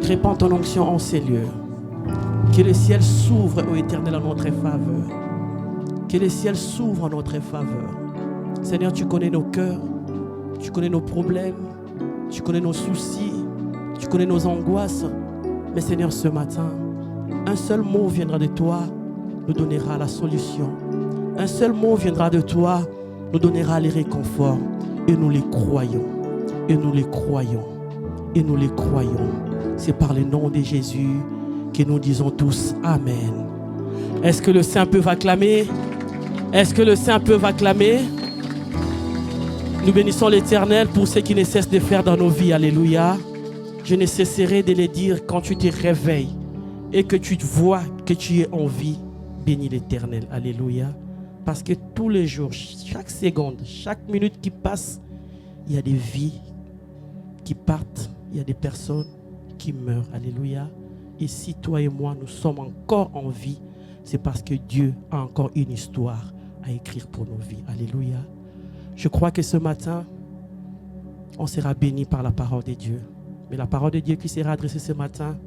Répands ton onction en ces lieux. Que le ciel s'ouvre, ô Éternel, en notre faveur. Que le ciel s'ouvre en notre faveur. Seigneur, tu connais nos cœurs, tu connais nos problèmes, tu connais nos soucis, tu connais nos angoisses. Mais Seigneur, ce matin, un seul mot viendra de toi, nous donnera la solution. Un seul mot viendra de toi, nous donnera les réconforts. Et nous les croyons. Et nous les croyons. Et nous les croyons. C'est par le nom de Jésus que nous disons tous Amen. Est-ce que le Saint peut acclamer? Est-ce que le Saint peut acclamer? Nous bénissons l'Éternel pour ce qu'il ne cesse de faire dans nos vies. Alléluia. Je ne cesserai de le dire quand tu te réveilles et que tu vois que tu es en vie. Bénis l'Éternel. Alléluia. Parce que tous les jours, chaque seconde, chaque minute qui passe, il y a des vies qui partent. Il y a des personnes qui meurent. Alléluia. Et si toi et moi, nous sommes encore en vie, c'est parce que Dieu a encore une histoire à écrire pour nos vies. Alléluia. Je crois que ce matin, on sera béni par la parole de Dieu. Mais la parole de Dieu qui sera adressée ce matin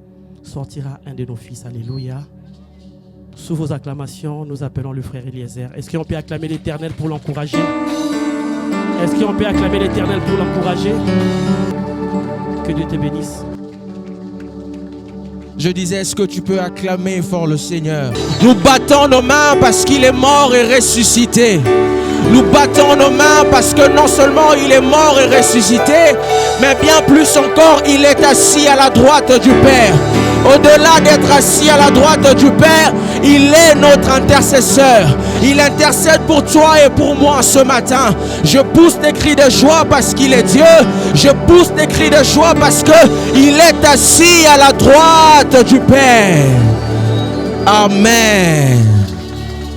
sortira un de nos fils. Alléluia. Sous vos acclamations, nous appelons le frère Eliezer. Est-ce qu'on peut acclamer l'Éternel pour l'encourager? Est-ce qu'on peut acclamer l'Éternel pour l'encourager? Que Dieu te bénisse. Je disais, est-ce que tu peux acclamer fort le Seigneur? Nous battons nos mains parce qu'il est mort et ressuscité. Nous battons nos mains parce que non seulement il est mort et ressuscité, mais bien plus encore, il est assis à la droite du Père. Au-delà d'être assis à la droite du Père, il est notre intercesseur. Il intercède pour toi et pour moi ce matin. Je pousse des cris de joie parce qu'il est Dieu. Je pousse des cris de joie parce qu'il est assis à la droite du Père. Amen.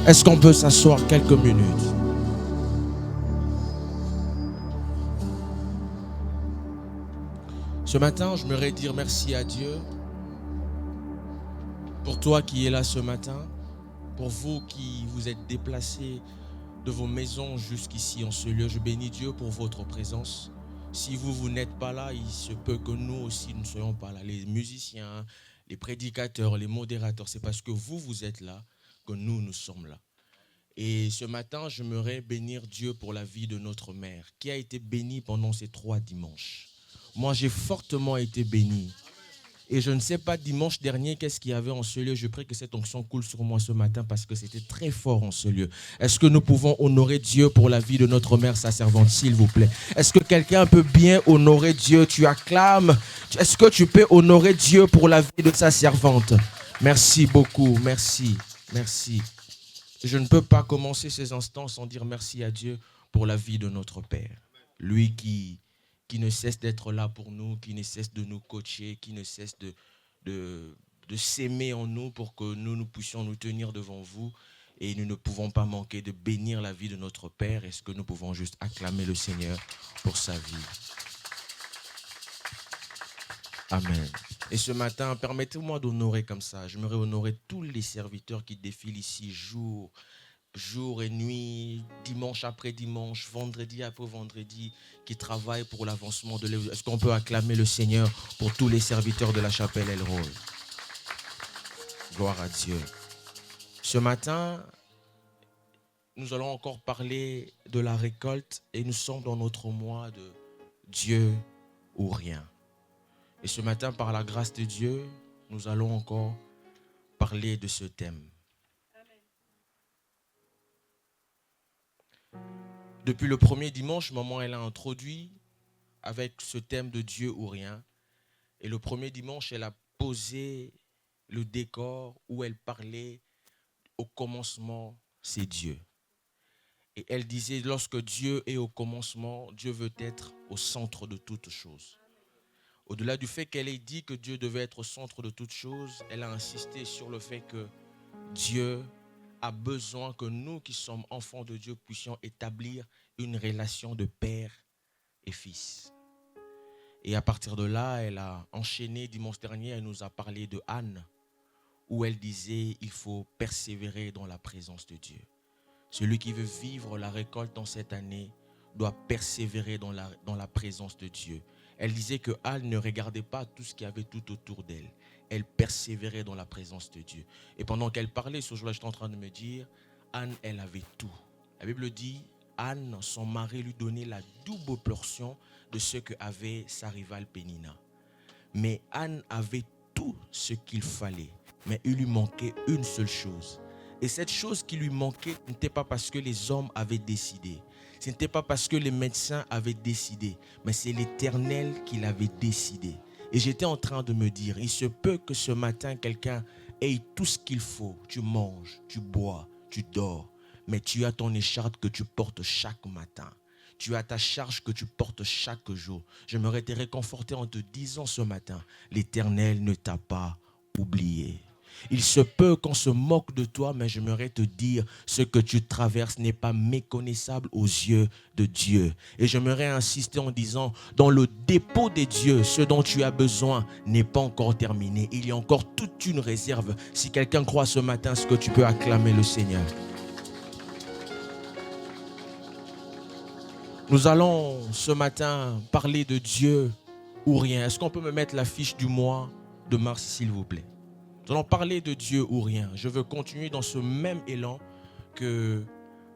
Est-ce qu'on peut s'asseoir quelques minutes? Ce matin, je voudrais dire merci à Dieu pour toi qui es là ce matin, pour vous qui vous êtes déplacés de vos maisons jusqu'ici en ce lieu. Je bénis Dieu pour votre présence. Si vous n'êtes pas là, il se peut que nous aussi ne soyons pas là. Les musiciens, les prédicateurs, les modérateurs, c'est parce que vous êtes là que nous sommes là. Et ce matin, j'aimerais bénir Dieu pour la vie de notre mère qui a été bénie pendant ces 3 dimanches. Moi, j'ai fortement été béni. Et je ne sais pas, dimanche dernier, qu'est-ce qu'il y avait en ce lieu. Je prie que cette onction coule sur moi ce matin parce que c'était très fort en ce lieu. Est-ce que nous pouvons honorer Dieu pour la vie de notre mère, sa servante, s'il vous plaît? Est-ce que quelqu'un peut bien honorer Dieu? Tu acclames. Est-ce que tu peux honorer Dieu pour la vie de sa servante? Merci beaucoup. Merci. Merci. Je ne peux pas commencer ces instants sans dire merci à Dieu pour la vie de notre Père. Lui qui ne cesse d'être là pour nous, qui ne cesse de nous coacher, qui ne cesse de s'aimer en nous pour que nous puissions nous tenir devant vous. Et nous ne pouvons pas manquer de bénir la vie de notre Père. Est-ce que nous pouvons juste acclamer le Seigneur pour sa vie? Amen. Et ce matin, permettez-moi d'honorer comme ça. J'aimerais honorer tous les serviteurs qui défilent ici jour et nuit, dimanche après dimanche, vendredi après vendredi, qui travaillent pour l'avancement de l'Église. Est-ce qu'on peut acclamer le Seigneur pour tous les serviteurs de la chapelle El Roi? Gloire à Dieu. Ce matin, nous allons encore parler de la récolte et nous sommes dans notre mois de Dieu ou rien. Et ce matin, par la grâce de Dieu, nous allons encore parler de ce thème. Depuis le premier dimanche, maman, elle a introduit avec ce thème de Dieu ou rien. Et le premier dimanche, elle a posé le décor où elle parlait au commencement, c'est Dieu. Et elle disait, lorsque Dieu est au commencement, Dieu veut être au centre de toutes choses. Au-delà du fait qu'elle ait dit que Dieu devait être au centre de toutes choses, elle a insisté sur le fait que Dieu a besoin que nous qui sommes enfants de Dieu puissions établir une relation de père et fils. Et à partir de là, elle a enchaîné dimanche dernier, elle nous a parlé de Anne, où elle disait il faut persévérer dans la présence de Dieu. Celui qui veut vivre la récolte dans cette année doit persévérer dans la présence de Dieu. Elle disait que Anne ne regardait pas tout ce qu'il y avait tout autour d'elle. Elle persévérait dans la présence de Dieu. Et pendant qu'elle parlait, ce jour-là, j'étais en train de me dire, Anne, elle avait tout. La Bible dit, Anne, son mari lui donnait la double portion de ce qu'avait sa rivale Pénina. Mais Anne avait tout ce qu'il fallait. Mais il lui manquait une seule chose. Et cette chose qui lui manquait n'était pas parce que les hommes avaient décidé. Ce n'était pas parce que les médecins avaient décidé. Mais c'est l'Éternel qui l'avait décidé. Et j'étais en train de me dire, il se peut que ce matin, quelqu'un ait tout ce qu'il faut. Tu manges, tu bois, tu dors. Mais tu as ton écharpe que tu portes chaque matin. Tu as ta charge que tu portes chaque jour. J'aimerais te réconforter en te disant ce matin, l'Éternel ne t'a pas oublié. Il se peut qu'on se moque de toi, mais j'aimerais te dire, ce que tu traverses n'est pas méconnaissable aux yeux de Dieu. Et j'aimerais insister en disant, dans le dépôt des dieux, ce dont tu as besoin n'est pas encore terminé. Il y a encore toute une réserve. Si quelqu'un croit ce matin, est-ce que tu peux acclamer le Seigneur? Nous allons ce matin parler de Dieu ou rien. Est-ce qu'on peut me mettre la fiche du mois de mars, s'il vous plaît? Nous allons parler de Dieu ou rien. Je veux continuer dans ce même élan que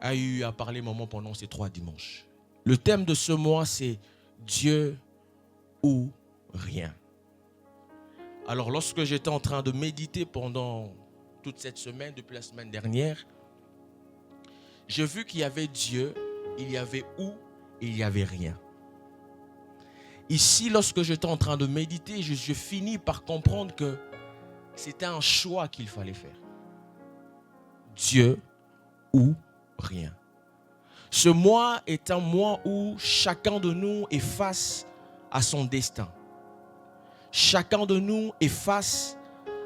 a eu à parler maman pendant ces 3 dimanches. Le thème de ce mois, c'est Dieu ou rien. Alors, lorsque j'étais en train de méditer pendant toute cette semaine, depuis la semaine dernière, j'ai vu qu'il y avait Dieu, il y avait ou, il n'y avait rien. Ici, lorsque j'étais en train de méditer, je finis par comprendre que c'était un choix qu'il fallait faire. Dieu ou rien. Ce mois est un mois où chacun de nous est face à son destin. Chacun de nous est face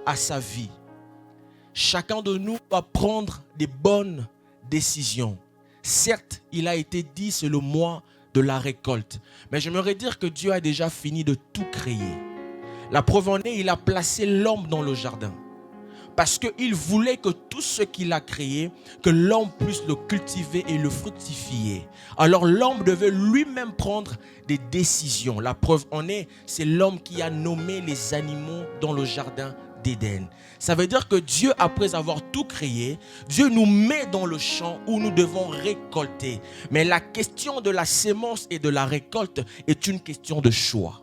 à sa vie. Chacun de nous doit prendre des bonnes décisions. Certes, il a été dit, c'est le mois de la récolte. Mais j'aimerais dire que Dieu a déjà fini de tout créer. La preuve en est, il a placé l'homme dans le jardin. Parce qu'il voulait que tout ce qu'il a créé, que l'homme puisse le cultiver et le fructifier. Alors l'homme devait lui-même prendre des décisions. La preuve en est, c'est l'homme qui a nommé les animaux dans le jardin d'Éden. Ça veut dire que Dieu, après avoir tout créé, Dieu nous met dans le champ où nous devons récolter. Mais la question de la sémence et de la récolte est une question de choix.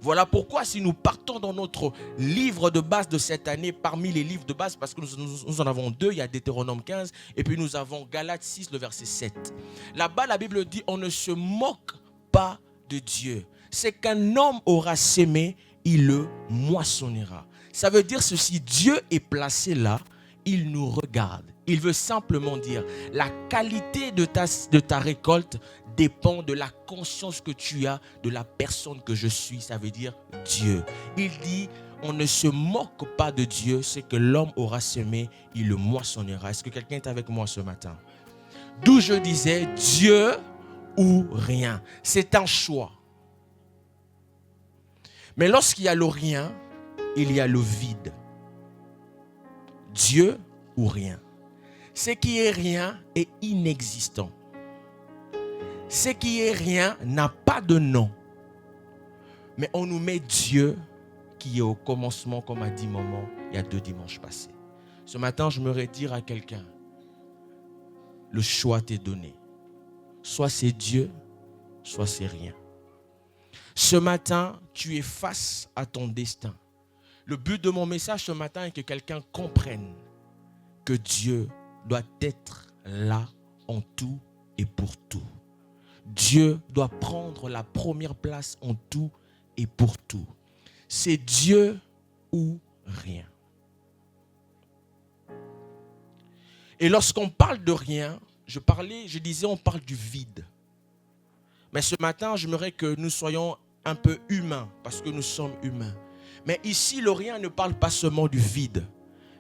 Voilà pourquoi si nous partons dans notre livre de base de cette année, parmi les livres de base, parce que nous en avons 2, il y a Deutéronome 15 et puis nous avons Galates 6, le verset 7. Là-bas, la Bible dit, on ne se moque pas de Dieu. C'est qu'un homme aura sémé, il le moissonnera. Ça veut dire ceci, Dieu est placé là, il nous regarde. Il veut simplement dire, la qualité de ta récolte dépend de la conscience que tu as de la personne que je suis, ça veut dire Dieu. Il dit, on ne se moque pas de Dieu, c'est que l'homme aura semé, il le moissonnera. Est-ce que quelqu'un est avec moi ce matin? D'où je disais, Dieu ou rien. C'est un choix. Mais lorsqu'il y a le rien, il y a le vide. Dieu ou rien. Ce qui est rien est inexistant. Ce qui est rien n'a pas de nom. Mais on nous met Dieu qui est au commencement, comme a dit maman il y a 2 dimanches passés. Ce matin, je me dire à quelqu'un, le choix t'est donné. Soit c'est Dieu, soit c'est rien. Ce matin, tu es face à ton destin. Le but de mon message ce matin est que quelqu'un comprenne que Dieu doit être là en tout et pour tout. Dieu doit prendre la première place en tout et pour tout. C'est Dieu ou rien. Et lorsqu'on parle de rien, je disais on parle du vide. Mais ce matin, j'aimerais que nous soyons un peu humains, parce que nous sommes humains. Mais ici, le rien ne parle pas seulement du vide,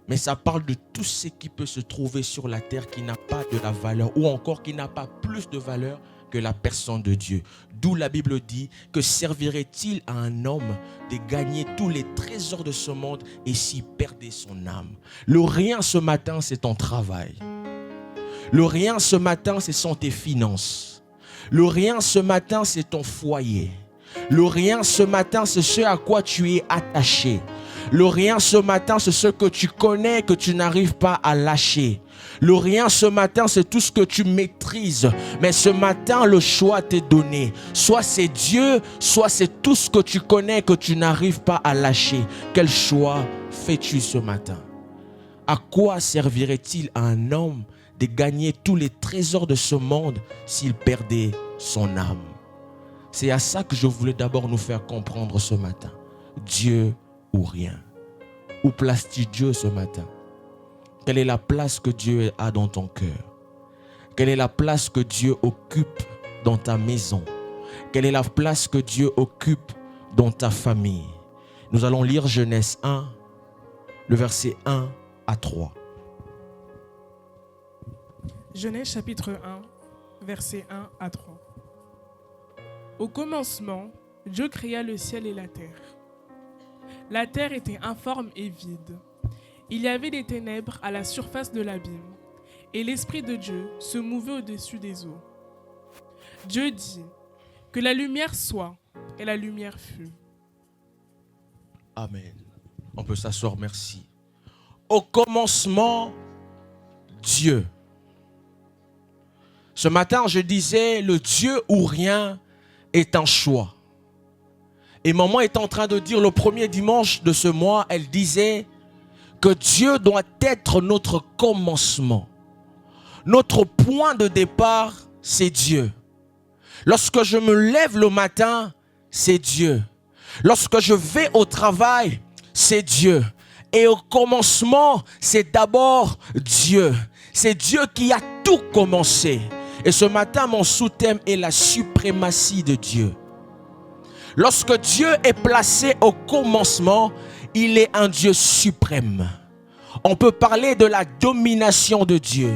mais ça parle de tout ce qui peut se trouver sur la terre qui n'a pas de la valeur, ou encore qui n'a pas plus de valeur que la personne de Dieu. D'où la Bible dit que servirait-il à un homme de gagner tous les trésors de ce monde et s'y perdait son âme. Le rien ce matin, c'est ton travail. Le rien ce matin, ce sont tes finances. Le rien ce matin, c'est ton foyer. Le rien ce matin, c'est ce à quoi tu es attaché. Le rien ce matin, c'est ce que tu connais, que tu n'arrives pas à lâcher. Le rien ce matin, c'est tout ce que tu maîtrises. Mais ce matin, le choix t'est donné. Soit c'est Dieu, soit c'est tout ce que tu connais, que tu n'arrives pas à lâcher. Quel choix fais-tu ce matin? À quoi servirait-il à un homme de gagner tous les trésors de ce monde s'il perdait son âme? C'est à ça que je voulais d'abord nous faire comprendre ce matin. Dieu ou rien. Où places-tu Dieu ce matin? Quelle est la place que Dieu a dans ton cœur? Quelle est la place que Dieu occupe dans ta maison? Quelle est la place que Dieu occupe dans ta famille? Nous allons lire Genèse 1, le verset 1 à 3. Genèse chapitre 1, verset 1 à 3. Au commencement, Dieu créa le ciel et la terre. La terre était informe et vide. Il y avait des ténèbres à la surface de l'abîme, et l'Esprit de Dieu se mouvait au-dessus des eaux. Dieu dit, que la lumière soit, et la lumière fut. Amen. On peut s'asseoir, merci. Au commencement, Dieu. Ce matin, je disais, le Dieu ou rien est un choix. Et maman est en train de dire, le premier dimanche de ce mois, elle disait que Dieu doit être notre commencement. Notre point de départ, c'est Dieu. Lorsque je me lève le matin, c'est Dieu. Lorsque je vais au travail, c'est Dieu. Et au commencement, c'est d'abord Dieu. C'est Dieu qui a tout commencé. Et ce matin, mon sous-thème est la suprématie de Dieu. Lorsque Dieu est placé au commencement, il est un Dieu suprême. On peut parler de la domination de Dieu.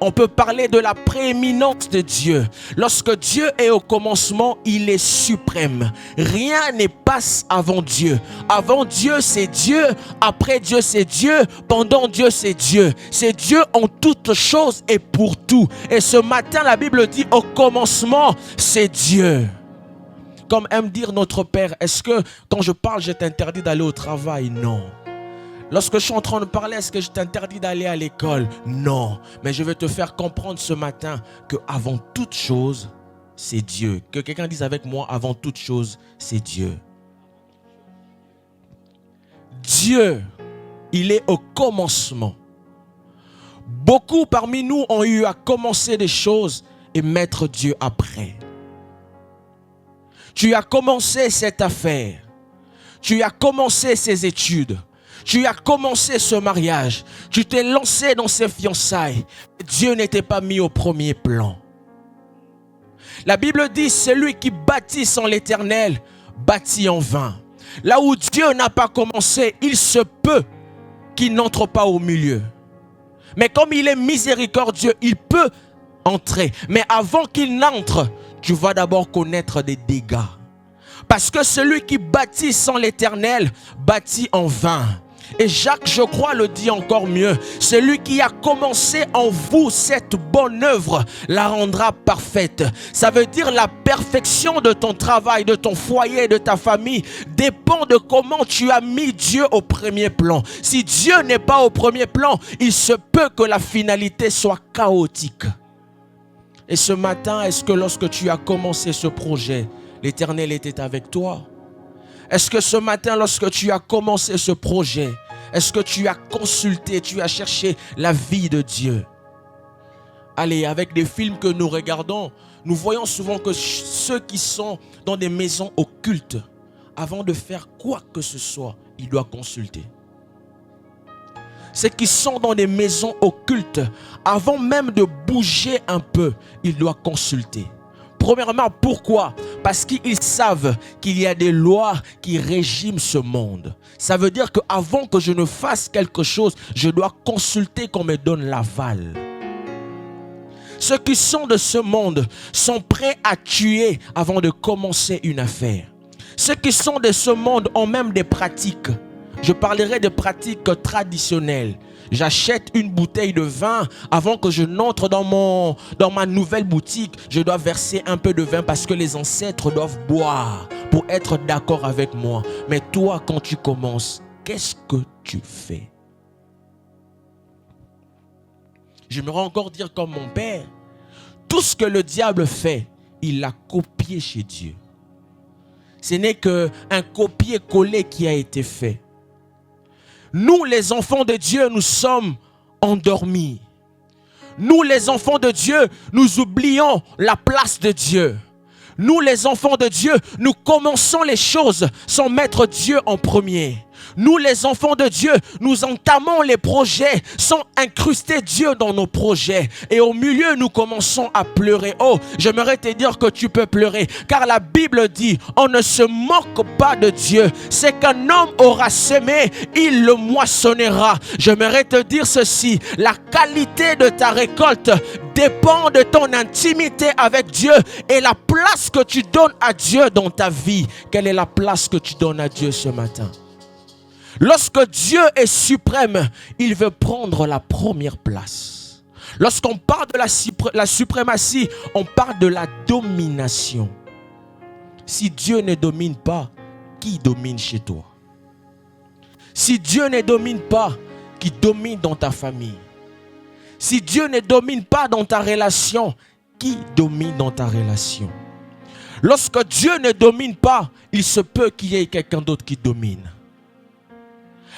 On peut parler de la prééminence de Dieu. Lorsque Dieu est au commencement, il est suprême. Rien ne passe avant Dieu. Avant Dieu, c'est Dieu. Après Dieu, c'est Dieu. Pendant Dieu, c'est Dieu. C'est Dieu en toutes choses et pour tout. Et ce matin, la Bible dit, au commencement, c'est Dieu. Comme aime dire notre Père, est-ce que quand je parle, je t'interdis d'aller au travail? Non. Lorsque je suis en train de parler, est-ce que je t'interdis d'aller à l'école? Non. Mais je vais te faire comprendre ce matin que avant toute chose, c'est Dieu. Que quelqu'un dise avec moi, avant toute chose, c'est Dieu. Dieu, il est au commencement. Beaucoup parmi nous ont eu à commencer des choses et mettre Dieu après. Tu as commencé cette affaire. Tu as commencé ces études. Tu as commencé ce mariage. Tu t'es lancé dans ces fiançailles. Dieu n'était pas mis au premier plan. La Bible dit, celui qui bâtit sans l'Éternel bâtit en vain. Là où Dieu n'a pas commencé, il se peut qu'il n'entre pas au milieu. Mais comme il est miséricordieux, il peut entrer. Mais avant qu'il n'entre, tu vas d'abord connaître des dégâts. Parce que celui qui bâtit sans l'Éternel bâtit en vain. Et Jacques, je crois, le dit encore mieux. Celui qui a commencé en vous cette bonne œuvre la rendra parfaite. Ça veut dire la perfection de ton travail, de ton foyer, de ta famille dépend de comment tu as mis Dieu au premier plan. Si Dieu n'est pas au premier plan, il se peut que la finalité soit chaotique. Et ce matin, est-ce que lorsque tu as commencé ce projet, l'Éternel était avec toi? Est-ce que ce matin, lorsque tu as commencé ce projet, est-ce que tu as consulté, tu as cherché la vie de Dieu? Allez, avec des films que nous regardons, nous voyons souvent que ceux qui sont dans des maisons occultes, avant de faire quoi que ce soit, ils doivent consulter. Ceux qui sont dans des maisons occultes, avant même de bouger un peu, ils doivent consulter. Premièrement, pourquoi? Parce qu'ils savent qu'il y a des lois qui régiment ce monde. Ça veut dire qu'avant que je ne fasse quelque chose, je dois consulter qu'on me donne l'aval. Ceux qui sont de ce monde sont prêts à tuer avant de commencer une affaire. Ceux qui sont de ce monde ont même des pratiques Je parlerai de pratiques traditionnelles. J'achète une bouteille de vin. Avant que je n'entre dans ma nouvelle boutique, je dois verser un peu de vin parce que les ancêtres doivent boire pour être d'accord avec moi. Mais toi, quand tu commences, qu'est-ce que tu fais? J'aimerais encore dire comme mon père, tout ce que le diable fait, il l'a copié chez Dieu. Ce n'est qu'un copier-coller qui a été fait. Nous, les enfants de Dieu, nous sommes endormis. Nous, les enfants de Dieu, nous oublions la place de Dieu. Nous, les enfants de Dieu, nous commençons les choses sans mettre Dieu en premier. Nous, les enfants de Dieu, nous entamons les projets sans incruster Dieu dans nos projets. Et au milieu, nous commençons à pleurer. Oh, j'aimerais te dire que tu peux pleurer. Car la Bible dit, on ne se moque pas de Dieu. C'est qu'un homme aura semé, il le moissonnera. J'aimerais te dire ceci, la qualité de ta récolte dépend de ton intimité avec Dieu et la place que tu donnes à Dieu dans ta vie. Quelle est la place que tu donnes à Dieu ce matin? Lorsque Dieu est suprême, il veut prendre la première place. Lorsqu'on parle de la suprématie, on parle de la domination. Si Dieu ne domine pas, qui domine chez toi? Si Dieu ne domine pas, qui domine dans ta famille? Si Dieu ne domine pas dans ta relation, qui domine dans ta relation? Lorsque Dieu ne domine pas, il se peut qu'il y ait quelqu'un d'autre qui domine.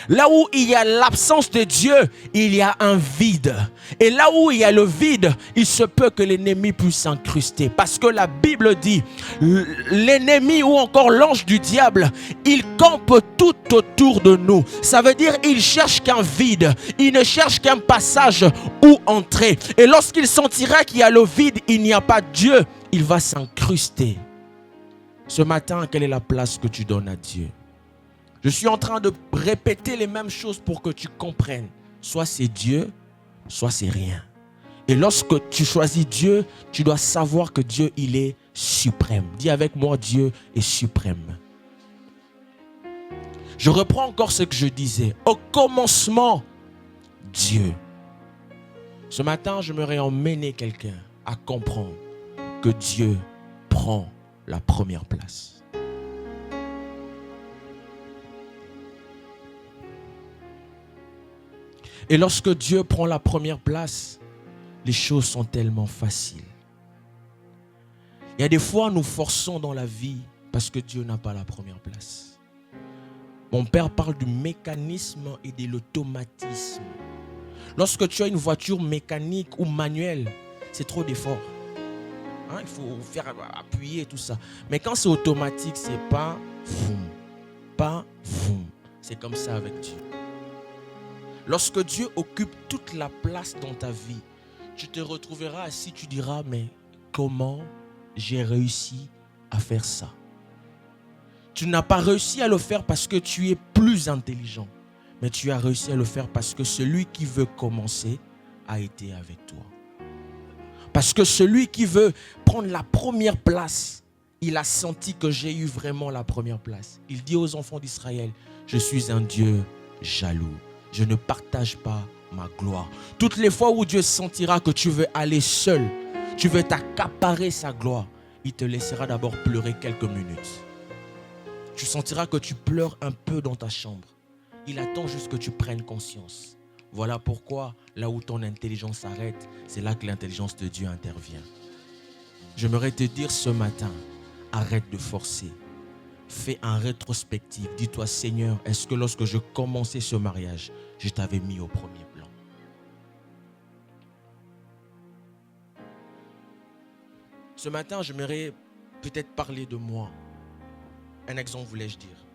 Là où il y a l'absence de Dieu, il y a un vide. Et là où il y a le vide, il se peut que l'ennemi puisse s'incruster. Parce que la Bible dit, l'ennemi ou encore l'ange du diable, il campe tout autour de nous. Ça veut dire qu'il cherche qu'un vide. Il ne cherche qu'un passage où entrer. Et lorsqu'il sentira qu'il y a le vide, il n'y a pas Dieu, il va s'incruster. Ce matin, quelle est la place que tu donnes à Dieu? Je suis en train de répéter les mêmes choses pour que tu comprennes. Soit c'est Dieu, soit c'est rien. Et lorsque tu choisis Dieu, tu dois savoir que Dieu, il est suprême. Dis avec moi, Dieu est suprême. Je reprends encore ce que je disais. Au commencement, Dieu. Ce matin, j'aimerais emmener quelqu'un à comprendre que Dieu prend la première place. Et lorsque Dieu prend la première place, les choses sont tellement faciles. Il y a des fois, nous forçons dans la vie parce que Dieu n'a pas la première place. Mon père parle du mécanisme et de l'automatisme. Lorsque tu as une voiture mécanique ou manuelle, c'est trop d'efforts. Il faut faire appuyer tout ça. Mais quand c'est automatique, c'est pas voum, pas voum. C'est comme ça avec Dieu. Lorsque Dieu occupe toute la place dans ta vie, tu te retrouveras assis, tu diras, mais comment j'ai réussi à faire ça? Tu n'as pas réussi à le faire parce que tu es plus intelligent, mais tu as réussi à le faire parce que celui qui veut commencer a été avec toi. Parce que celui qui veut prendre la première place, il a senti que j'ai eu vraiment la première place. Il dit aux enfants d'Israël, je suis un Dieu jaloux. Je ne partage pas ma gloire. Toutes les fois où Dieu sentira que tu veux aller seul, tu veux t'accaparer sa gloire, il te laissera d'abord pleurer quelques minutes. Tu sentiras que tu pleures un peu dans ta chambre. Il attend juste que tu prennes conscience. Voilà pourquoi, là où ton intelligence s'arrête, c'est là que l'intelligence de Dieu intervient. J'aimerais te dire ce matin, arrête de forcer. Fais un rétrospectif. Dis-toi, Seigneur, est-ce que lorsque je commençais ce mariage, je t'avais mis au premier plan? Ce matin, j'aimerais peut-être parler de moi. Un exemple, voulais-je dire.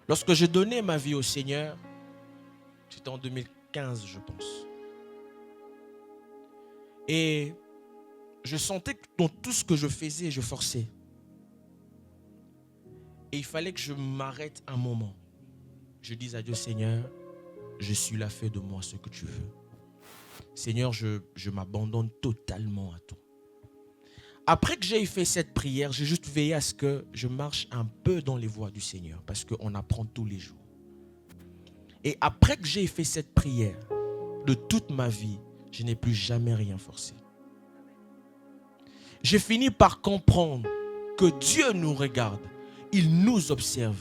Lorsque je donnais ma vie au Seigneur, c'était en 2015, je pense. Et je sentais que dans tout ce que je faisais, je forçais. Et il fallait que je m'arrête un moment. Je dis à Dieu, Seigneur, je suis là, fais de moi ce que tu veux. Seigneur, je m'abandonne totalement à toi. Après que j'ai fait cette prière, j'ai juste veillé à ce que je marche un peu dans les voies du Seigneur, parce qu'on apprend tous les jours. Et après que j'ai fait cette prière, de toute ma vie, je n'ai plus jamais rien forcé. J'ai fini par comprendre que Dieu nous regarde, il nous observe,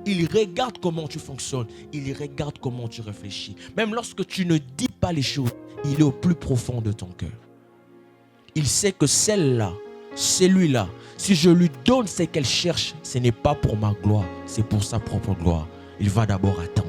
il regarde comment tu fonctionnes, il regarde comment tu réfléchis. Même lorsque tu ne dis pas les choses, il est au plus profond de ton cœur. Il sait que celle-là, celui-là, si je lui donne ce qu'elle cherche, ce n'est pas pour ma gloire, c'est pour sa propre gloire. Il va d'abord attendre.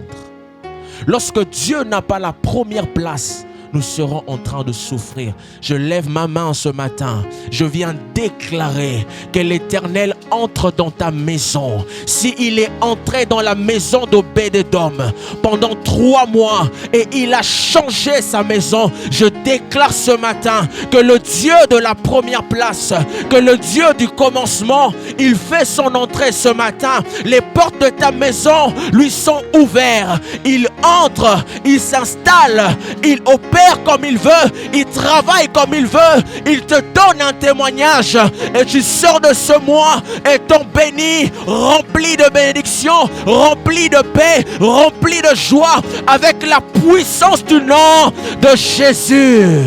Lorsque Dieu n'a pas la première place, nous serons en train de souffrir. Je lève ma main ce matin. Je viens déclarer que l'Éternel entre dans ta maison. S'il est entré dans la maison d'Obed-Édom pendant 3 mois et il a changé sa maison, je déclare ce matin que le Dieu de la première place, que le Dieu du commencement, il fait son entrée ce matin. Les portes de ta maison lui sont ouvertes. Il entre, il s'installe, il opère comme il veut, il travaille comme il veut, il te donne un témoignage et tu sors de ce mois étant béni, rempli de bénédictions, rempli de paix, rempli de joie avec la puissance du nom de Jésus.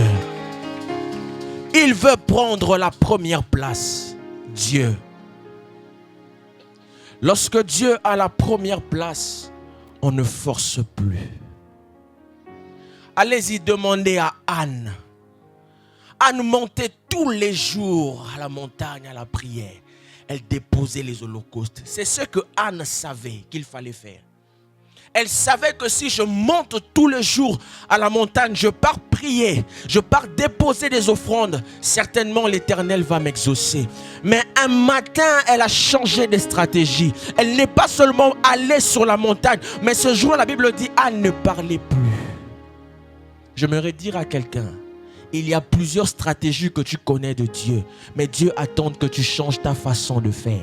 Il veut prendre la première place, Dieu. Lorsque Dieu a la première place, on ne force plus. Allez-y demander à Anne. Anne montait tous les jours à la montagne à la prière. Elle déposait les holocaustes. C'est ce que Anne savait qu'il fallait faire. Elle savait que si je monte tous les jours à la montagne, je pars prier, je pars déposer des offrandes, certainement l'Éternel va m'exaucer. Mais un matin, elle a changé de stratégie. Elle n'est pas seulement allée sur la montagne, mais ce jour, la Bible dit, Anne ne parlait plus. J'aimerais dire à quelqu'un, il y a plusieurs stratégies que tu connais de Dieu, mais Dieu attend que tu changes ta façon de faire.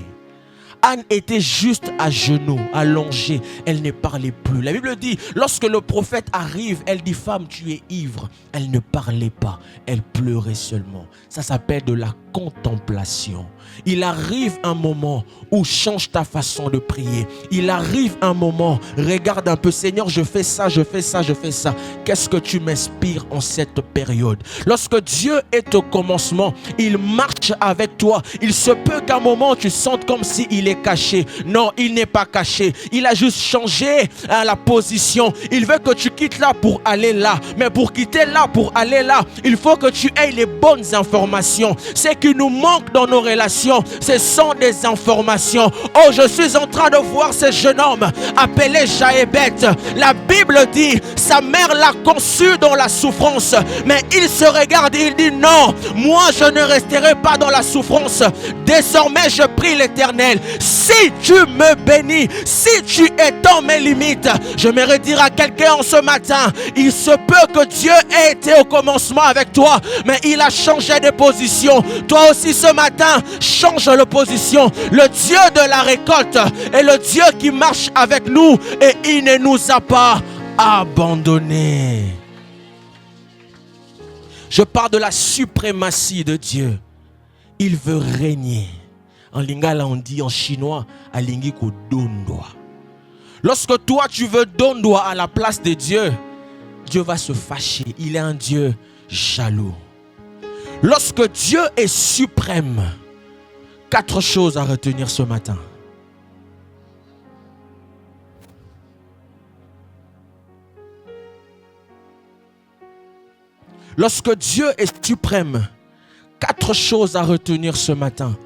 Anne était juste à genoux, allongée, elle ne parlait plus. La Bible dit, lorsque le prophète arrive, elle dit, femme, tu es ivre. Elle ne parlait pas, elle pleurait seulement. Ça s'appelle de la contemplation. Il arrive un moment où change ta façon de prier. Il arrive un moment, regarde un peu, Seigneur, je fais ça, je fais ça, je fais ça. Qu'est-ce que tu m'inspires en cette période? Lorsque Dieu est au commencement, il marche avec toi. Il se peut qu'à un moment, tu sentes comme s'il est caché. Non, il n'est pas caché. Il a juste changé la position. Il veut que tu quittes là pour aller là. Mais pour quitter là, pour aller là, il faut que tu aies les bonnes informations. Ce qui nous manque dans nos relations, ce sont des informations. Oh, je suis en train de voir ce jeune homme appelé Jaébet. La Bible dit, sa mère l'a conçu dans la souffrance. Mais il se regarde et il dit, non, moi je ne resterai pas dans la souffrance. Désormais, je prie l'Éternel. Si tu me bénis, si tu étends mes limites, j'aimerais dire à quelqu'un en ce matin, il se peut que Dieu ait été au commencement avec toi, mais il a changé de position. Toi aussi ce matin, change de position. Le Dieu de la récolte est le Dieu qui marche avec nous et il ne nous a pas abandonnés. Je parle de la suprématie de Dieu. Il veut régner. En lingala, on dit en chinois, alingiko dondwa. Lorsque toi, tu veux dondwa à la place de Dieu, Dieu va se fâcher. Il est un Dieu jaloux. Lorsque Dieu est suprême, 4 choses à retenir ce matin. Lorsque Dieu est suprême, 4 choses à retenir ce matin.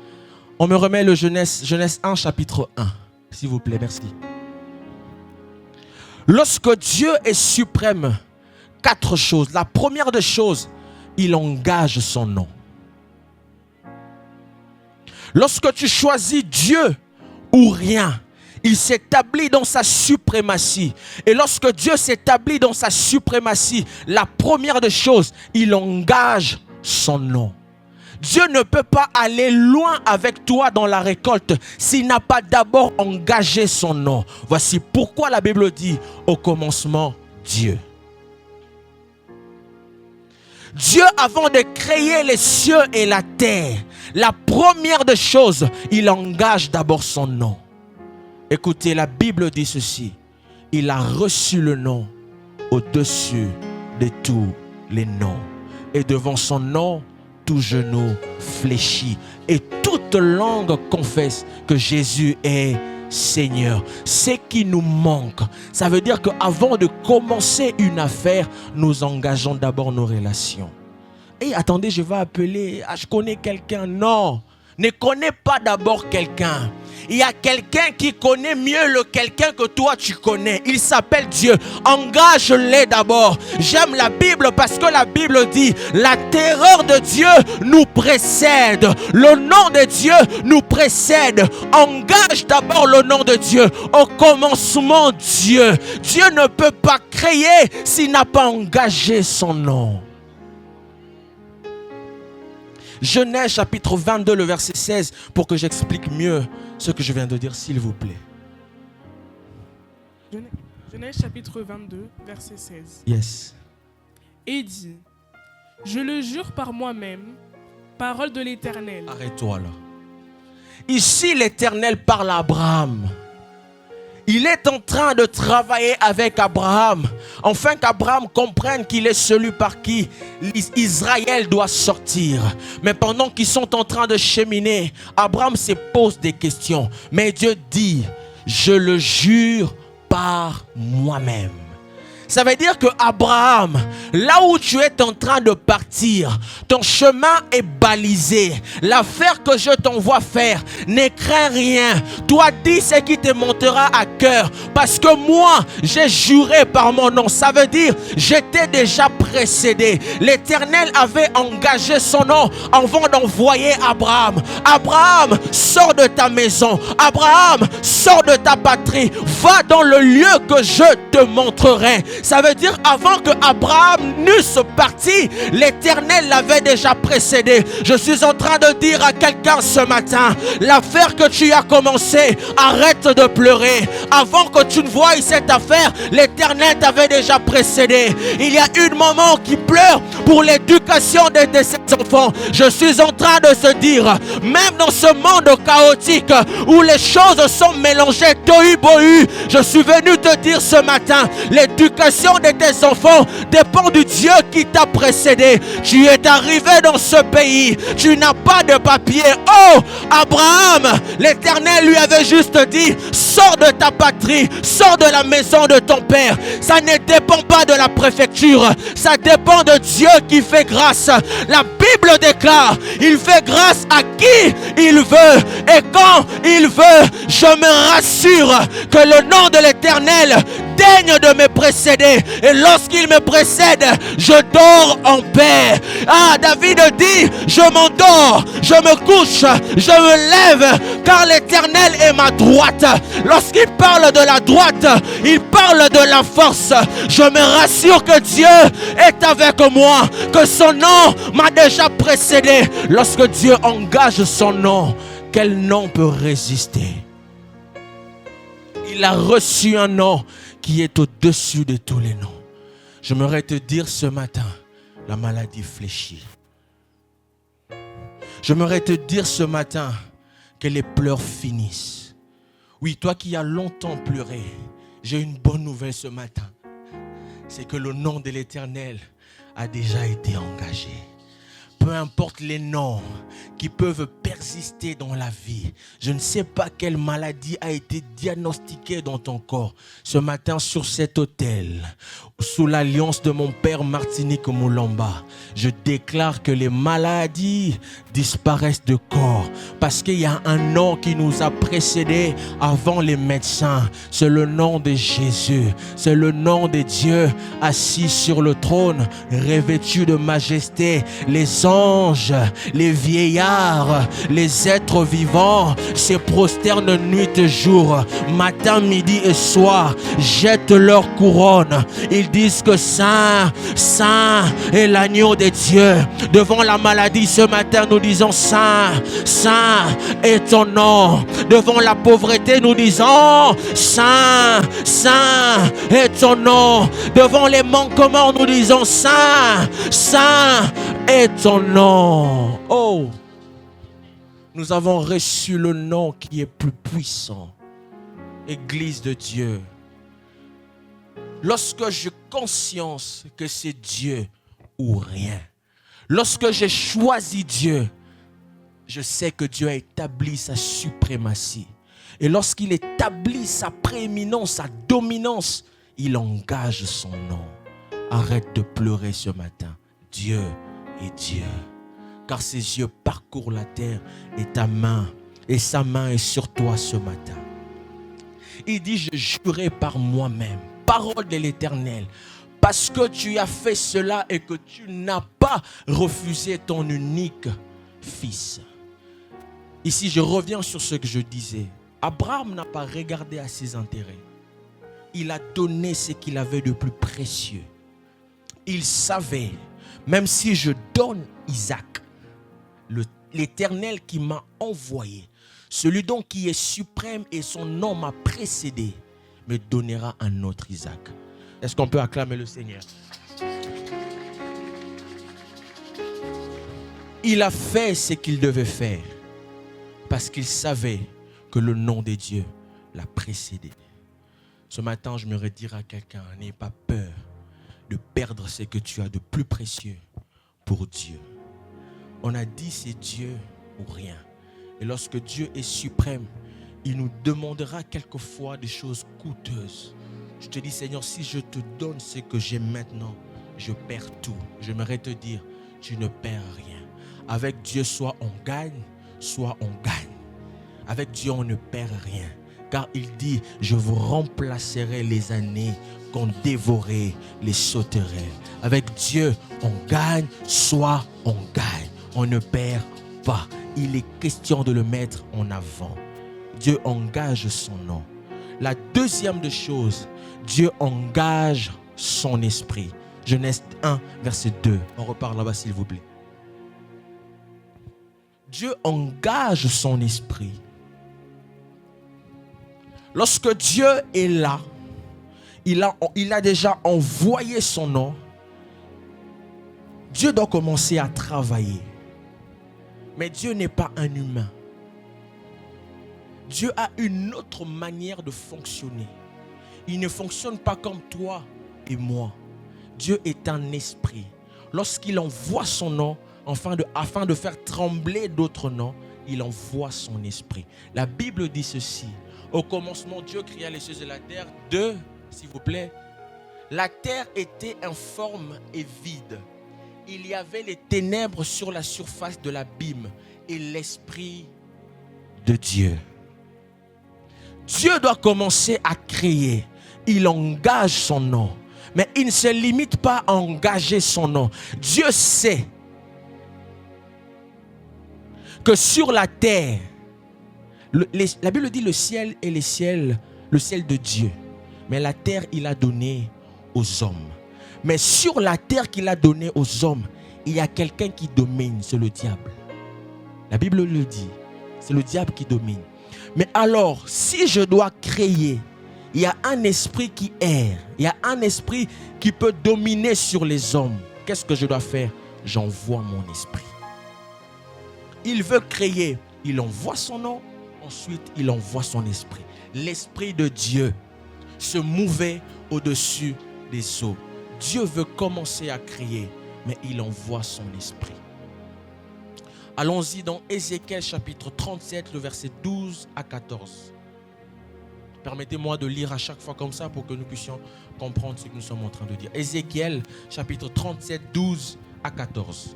On me remet le Genèse 1, chapitre 1. S'il vous plaît, merci. Lorsque Dieu est suprême, 4 choses. La première des choses, il engage son nom. Lorsque tu choisis Dieu ou rien, il s'établit dans sa suprématie. Et lorsque Dieu s'établit dans sa suprématie, la première des choses, il engage son nom. Dieu ne peut pas aller loin avec toi dans la récolte s'il n'a pas d'abord engagé son nom. Voici pourquoi la Bible dit au commencement Dieu. Dieu, avant de créer les cieux et la terre, la première des choses, il engage d'abord son nom. Écoutez, la Bible dit ceci. Il a reçu le nom au-dessus de tous les noms. Et devant son nom, tout genou fléchit. Et toute langue confesse que Jésus est Seigneur. Ce qui nous manque, ça veut dire qu'avant de commencer une affaire, nous engageons d'abord nos relations. Et attendez, je vais appeler, je connais quelqu'un. Non, ne connais pas d'abord quelqu'un. Il y a quelqu'un qui connaît mieux le quelqu'un que toi tu connais. Il s'appelle Dieu. Engage-les d'abord. J'aime la Bible parce que la Bible dit la terreur de Dieu nous précède. Le nom de Dieu nous précède. Engage d'abord le nom de Dieu. Au commencement, Dieu. Dieu ne peut pas créer s'il n'a pas engagé son nom. Genèse chapitre 22, le verset 16, pour que j'explique mieux ce que je viens de dire, s'il vous plaît. Genèse chapitre 22, verset 16. Yes. Et dit, je le jure par moi-même, parole de l'Éternel. Arrête-toi là. Ici, l'Éternel parle à Abraham. Il est en train de travailler avec Abraham, afin qu'Abraham comprenne qu'il est celui par qui Israël doit sortir. Mais pendant qu'ils sont en train de cheminer, Abraham se pose des questions. Mais Dieu dit, je le jure par moi-même. Ça veut dire que Abraham, là où tu es en train de partir, ton chemin est balisé. L'affaire que je t'envoie faire, ne crains rien. Toi, dis ce qui te montera à cœur. Parce que moi, j'ai juré par mon nom. Ça veut dire, j'étais déjà précédé. L'Éternel avait engagé son nom avant d'envoyer Abraham. Abraham, sors de ta maison. Abraham, sors de ta patrie. Va dans le lieu que je te montrerai. Ça veut dire avant que Abraham n'eusse parti, l'Éternel l'avait déjà précédé. Je suis en train de dire à quelqu'un ce matin, l'affaire que tu as commencée, arrête de pleurer. Avant que tu ne voies cette affaire, l'Éternel t'avait déjà précédé. Il y a une maman qui pleure pour l'éducation de ses enfants. Je suis en train de se dire, même dans ce monde chaotique où les choses sont mélangées, tohu-bohu, je suis venu te dire ce matin, l'éducation de tes enfants dépend du Dieu qui t'a précédé. Tu es arrivé dans ce pays, tu n'as pas de papier. Oh, Abraham, l'Éternel lui avait juste dit, sors de ta patrie, sors de la maison de ton père. Ça ne dépend pas de la préfecture, ça dépend de Dieu qui fait grâce. La Bible déclare, il fait grâce à qui il veut et quand il veut. Je me rassure que le nom de l'Éternel daigne de me précéder, et lorsqu'il me précède, je dors en paix. Ah, David dit, je m'endors, je me couche, je me lève, car l'Éternel est ma droite. Lorsqu'il parle de la droite, il parle de la force. Je me rassure que Dieu est avec moi, que son nom m'a déjà précédé. Lorsque Dieu engage son nom, quel nom peut résister? Il a reçu un nom qui est au-dessus de tous les noms. J'aimerais te dire ce matin, la maladie fléchit. J'aimerais te dire ce matin que les pleurs finissent. Oui, toi qui as longtemps pleuré, j'ai une bonne nouvelle ce matin. C'est que le nom de l'Éternel a déjà été engagé. Peu importe les noms qui peuvent persister dans la vie. Je ne sais pas quelle maladie a été diagnostiquée dans ton corps. Ce matin sur cet autel, sous l'alliance de mon père Martinique Moulamba, je déclare que les maladies disparaissent de corps. Parce qu'il y a un nom qui nous a précédés avant les médecins. C'est le nom de Jésus. C'est le nom de Dieu assis sur le trône, revêtu de majesté. Les anges, les vieillards, les êtres vivants se prosternent nuit et jour, matin, midi et soir, jettent leur couronne. Ils disent que Saint, Saint est l'agneau de Dieu. Devant la maladie ce matin, nous disons Saint, Saint est ton nom. Devant la pauvreté, nous disons Saint, Saint, Saint est ton nom. Devant les manquements, nous disons Saint, Saint est ton nom. Oh, nous avons reçu le nom qui est plus puissant. Église de Dieu. Lorsque j'ai conscience que c'est Dieu ou rien, lorsque j'ai choisi Dieu, je sais que Dieu a établi sa suprématie. Et lorsqu'il établit sa prééminence, sa dominance, il engage son nom. Arrête de pleurer ce matin. Dieu est Dieu. Car ses yeux parcourent la terre et ta main, et sa main est sur toi ce matin. Il dit, je jurai par moi-même, parole de l'Éternel, parce que tu as fait cela et que tu n'as pas refusé ton unique fils. Ici, je reviens sur ce que je disais. Abraham n'a pas regardé à ses intérêts. Il a donné ce qu'il avait de plus précieux. Il savait, même si je donne Isaac, l'Éternel qui m'a envoyé, celui donc qui est suprême et son nom m'a précédé, me donnera un autre Isaac. Est-ce qu'on peut acclamer le Seigneur? Il a fait ce qu'il devait faire parce qu'il savait que le nom de Dieu l'a précédé. Ce matin, je me redire à quelqu'un, n'aie pas peur de perdre ce que tu as de plus précieux pour Dieu. On a dit c'est Dieu ou rien. Et lorsque Dieu est suprême, il nous demandera quelquefois des choses coûteuses. Je te dis, Seigneur, si je te donne ce que j'ai maintenant, je perds tout. J'aimerais te dire, tu ne perds rien. Avec Dieu, soit on gagne, soit on gagne. Avec Dieu, on ne perd rien. Car il dit, je vous remplacerai les années qu'ont dévoré les sauterelles. Avec Dieu, on gagne, soit on gagne. On ne perd pas. Il est question de le mettre en avant. Dieu engage son nom. La deuxième des choses, Dieu engage son esprit. Genèse 1, verset 2. On repart là-bas, s'il vous plaît. Dieu engage son esprit. Lorsque Dieu est là, il a déjà envoyé son nom. Dieu doit commencer à travailler. Mais Dieu n'est pas un humain. Dieu a une autre manière de fonctionner. Il ne fonctionne pas comme toi et moi. Dieu est un esprit. Lorsqu'il envoie son nom, afin de faire trembler d'autres noms, il envoie son esprit. La Bible dit ceci. Au commencement, Dieu créa les cieux et la terre. S'il vous plaît. La terre était informe et vide. Il y avait les ténèbres sur la surface de l'abîme et l'esprit de Dieu. Dieu doit commencer à créer. Il engage son nom. Mais il ne se limite pas à engager son nom. Dieu sait que sur la terre, la Bible dit le ciel est le ciel de Dieu. Mais la terre, il a donné aux hommes. Mais sur la terre qu'il a donnée aux hommes, il y a quelqu'un qui domine, c'est le diable. La Bible le dit, c'est le diable qui domine. Mais alors, si je dois créer, il y a un esprit qui erre, il y a un esprit qui peut dominer sur les hommes. Qu'est-ce que je dois faire? J'envoie mon esprit. Il veut créer, il envoie son nom, ensuite il envoie son esprit. L'esprit de Dieu se mouvait au-dessus des eaux. Dieu veut commencer à créer, mais il envoie son esprit. Allons-y dans Ézéchiel chapitre 37, le verset 12 à 14. Permettez-moi de lire à chaque fois comme ça pour que nous puissions comprendre ce que nous sommes en train de dire. Ézéchiel chapitre 37, 12 à 14.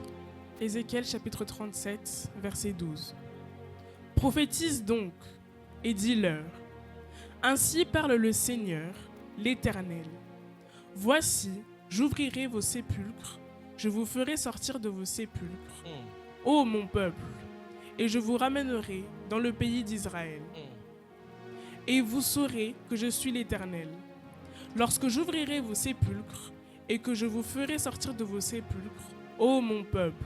Ézéchiel chapitre 37, verset 12. Prophétise donc et dis-leur, ainsi parle le Seigneur, l'Éternel. Voici, j'ouvrirai vos sépulcres, je vous ferai sortir de vos sépulcres, ô mon peuple, et je vous ramènerai dans le pays d'Israël. Et vous saurez que je suis l'Éternel. Lorsque j'ouvrirai vos sépulcres et que je vous ferai sortir de vos sépulcres, ô mon peuple,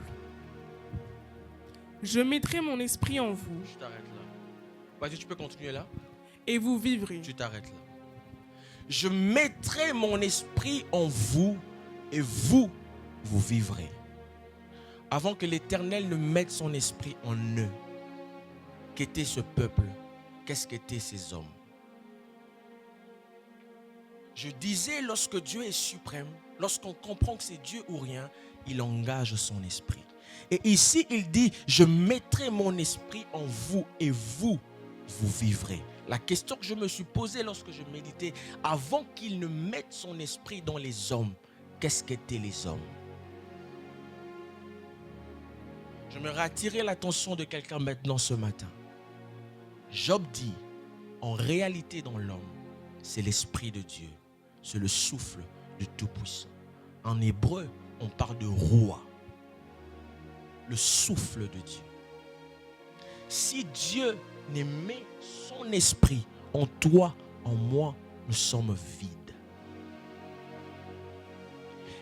je mettrai mon esprit en vous. Je t'arrête là. Vas-y, tu peux continuer là. Et vous vivrez. Tu t'arrêtes là. Je mettrai mon esprit en vous et vous, vous vivrez. Avant que l'Éternel ne mette son esprit en eux, qu'était ce peuple? Qu'est-ce qu'étaient ces hommes? Je disais, lorsque Dieu est suprême, lorsqu'on comprend que c'est Dieu ou rien, il engage son esprit. Et ici, il dit, je mettrai mon esprit en vous et vous, vous vivrez. La question que je me suis posée lorsque je méditais, avant qu'il ne mette son esprit dans les hommes, qu'est-ce qu'étaient les hommes? J'aimerais attirer l'attention de quelqu'un maintenant ce matin. Job dit, en réalité dans l'homme, c'est l'esprit de Dieu. C'est le souffle du Tout-Puissant. En hébreu, on parle de roi. Le souffle de Dieu. Si Dieu ne met son esprit en toi, en moi, nous sommes vides.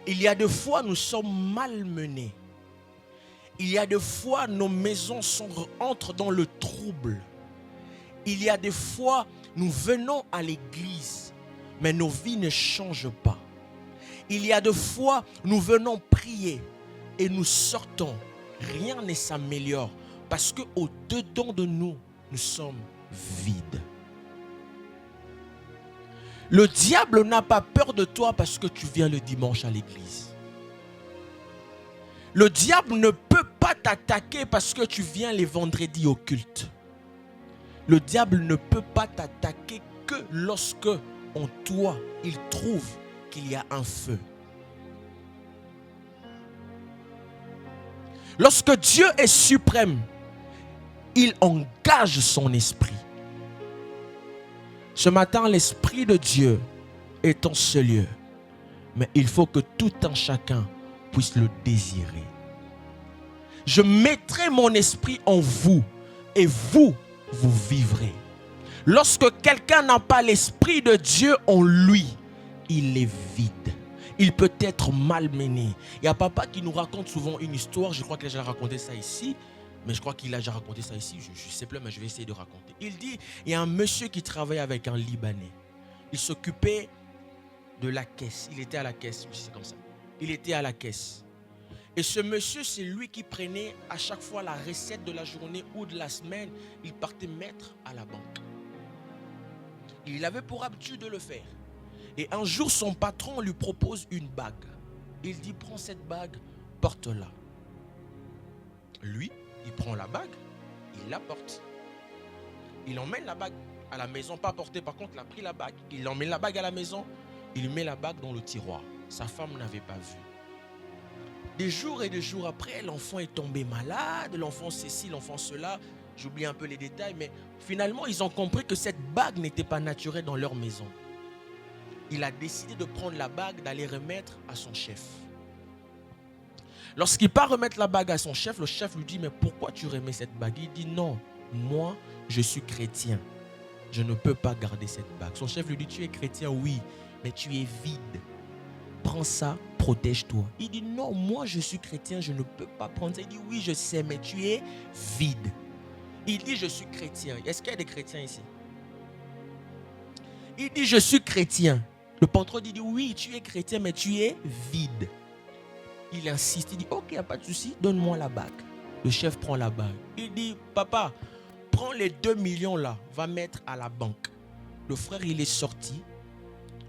Il y a des fois, nous sommes malmenés. Il y a des fois, nos maisons entrent dans le trouble. Il y a des fois, nous venons à l'église, mais nos vies ne changent pas. Il y a des fois, nous venons prier et nous sortons. Rien ne s'améliore parce qu'au-dedans de nous, nous sommes vides. Le diable n'a pas peur de toi parce que tu viens le dimanche à l'église. Le diable ne peut pas t'attaquer parce que tu viens les vendredis au culte. Le diable ne peut pas t'attaquer que lorsque en toi, il trouve qu'il y a un feu. Lorsque Dieu est suprême, il engage son esprit. Ce matin, l'esprit de Dieu est en ce lieu. Mais il faut que tout un chacun puisse le désirer. Je mettrai mon esprit en vous et vous, vous vivrez. Lorsque quelqu'un n'a pas l'esprit de Dieu en lui, il est vide. Il peut être malmené. Il y a papa qui nous raconte souvent une histoire. Je crois qu'il a déjà raconté ça ici. Mais je crois qu'il a déjà raconté ça ici. Je ne sais plus, mais je vais essayer de raconter. Il dit, il y a un monsieur qui travaillait avec un Libanais. Il s'occupait de la caisse. Il était à la caisse. Oui, c'est comme ça. Il était à la caisse. Et ce monsieur, c'est lui qui prenait à chaque fois la recette de la journée ou de la semaine. Il partait mettre à la banque. Il avait pour habitude de le faire. Et un jour, son patron lui propose une bague. Il dit, prends cette bague, porte-la. Lui, il prend la bague, il la porte. Il emmène la bague à la maison, pas portée, par contre, il a pris la bague. Il emmène la bague à la maison, il met la bague dans le tiroir. Sa femme n'avait pas vu. Des jours et des jours après, l'enfant est tombé malade, l'enfant ceci, l'enfant cela. J'oublie un peu les détails, mais finalement, ils ont compris que cette bague n'était pas naturelle dans leur maison. Il a décidé de prendre la bague, d'aller remettre à son chef. Lorsqu'il part remettre la bague à son chef, le chef lui dit, mais pourquoi tu remets cette bague? Il dit, non, moi, je suis chrétien. Je ne peux pas garder cette bague. Son chef lui dit, tu es chrétien, oui, mais tu es vide. Prends ça, protège-toi. Il dit, non, moi, je suis chrétien, je ne peux pas prendre ça. Il dit, oui, je sais, mais tu es vide. Il dit, je suis chrétien. Est-ce qu'il y a des chrétiens ici? Il dit, je suis chrétien. Le patron dit, oui, tu es chrétien, mais tu es vide. Il insiste, il dit, ok, il n'y a pas de souci, donne-moi la bague. Le chef prend la bague. Il dit, papa, prends les 2 millions là, va mettre à la banque. Le frère, il est sorti.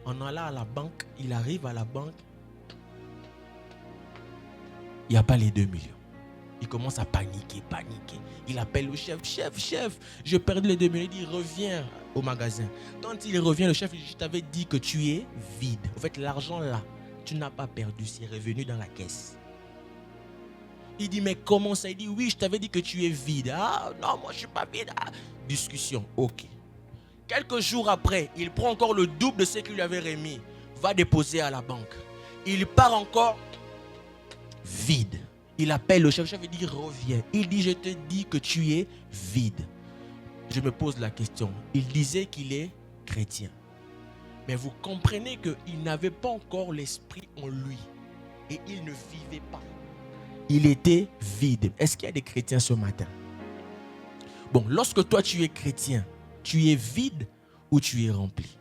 En allant à la banque, il arrive à la banque. Il n'y a pas les 2 millions. Il commence à paniquer. Il appelle le chef, chef, je perds les 2 millions. Il dit, reviens au magasin. Quand il revient, le chef lui dit, je t'avais dit que tu es vide. En fait, l'argent là, tu n'as pas perdu, c'est revenu dans la caisse. Il dit, mais comment ça? Il dit, oui, je t'avais dit que tu es vide. Ah, non, moi je ne suis pas vide. Ah, discussion, ok. Quelques jours après, il prend encore le double de ce qu'il lui avait remis. Va déposer à la banque. Il part encore vide. Il appelle le chef. Le chef lui dit, reviens. Il dit, je te dis que tu es vide. Je me pose la question. Il disait qu'il est chrétien. Mais vous comprenez qu'il n'avait pas encore l'esprit en lui. Et il ne vivait pas. Il était vide. Est-ce qu'il y a des chrétiens ce matin? Bon, lorsque toi tu es chrétien, tu es vide ou tu es rempli?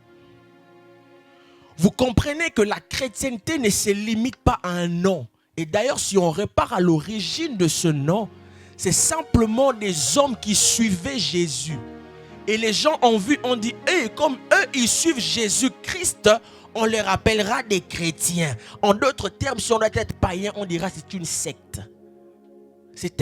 Vous comprenez que la chrétienté ne se limite pas à un nom. Et d'ailleurs, si on repart à l'origine de ce nom, c'est simplement des hommes qui suivaient Jésus. Et les gens ont vu, on dit, comme eux, ils suivent Jésus-Christ, on les rappellera des chrétiens. En d'autres termes, si on doit être païen, on dira que c'est une secte. C'est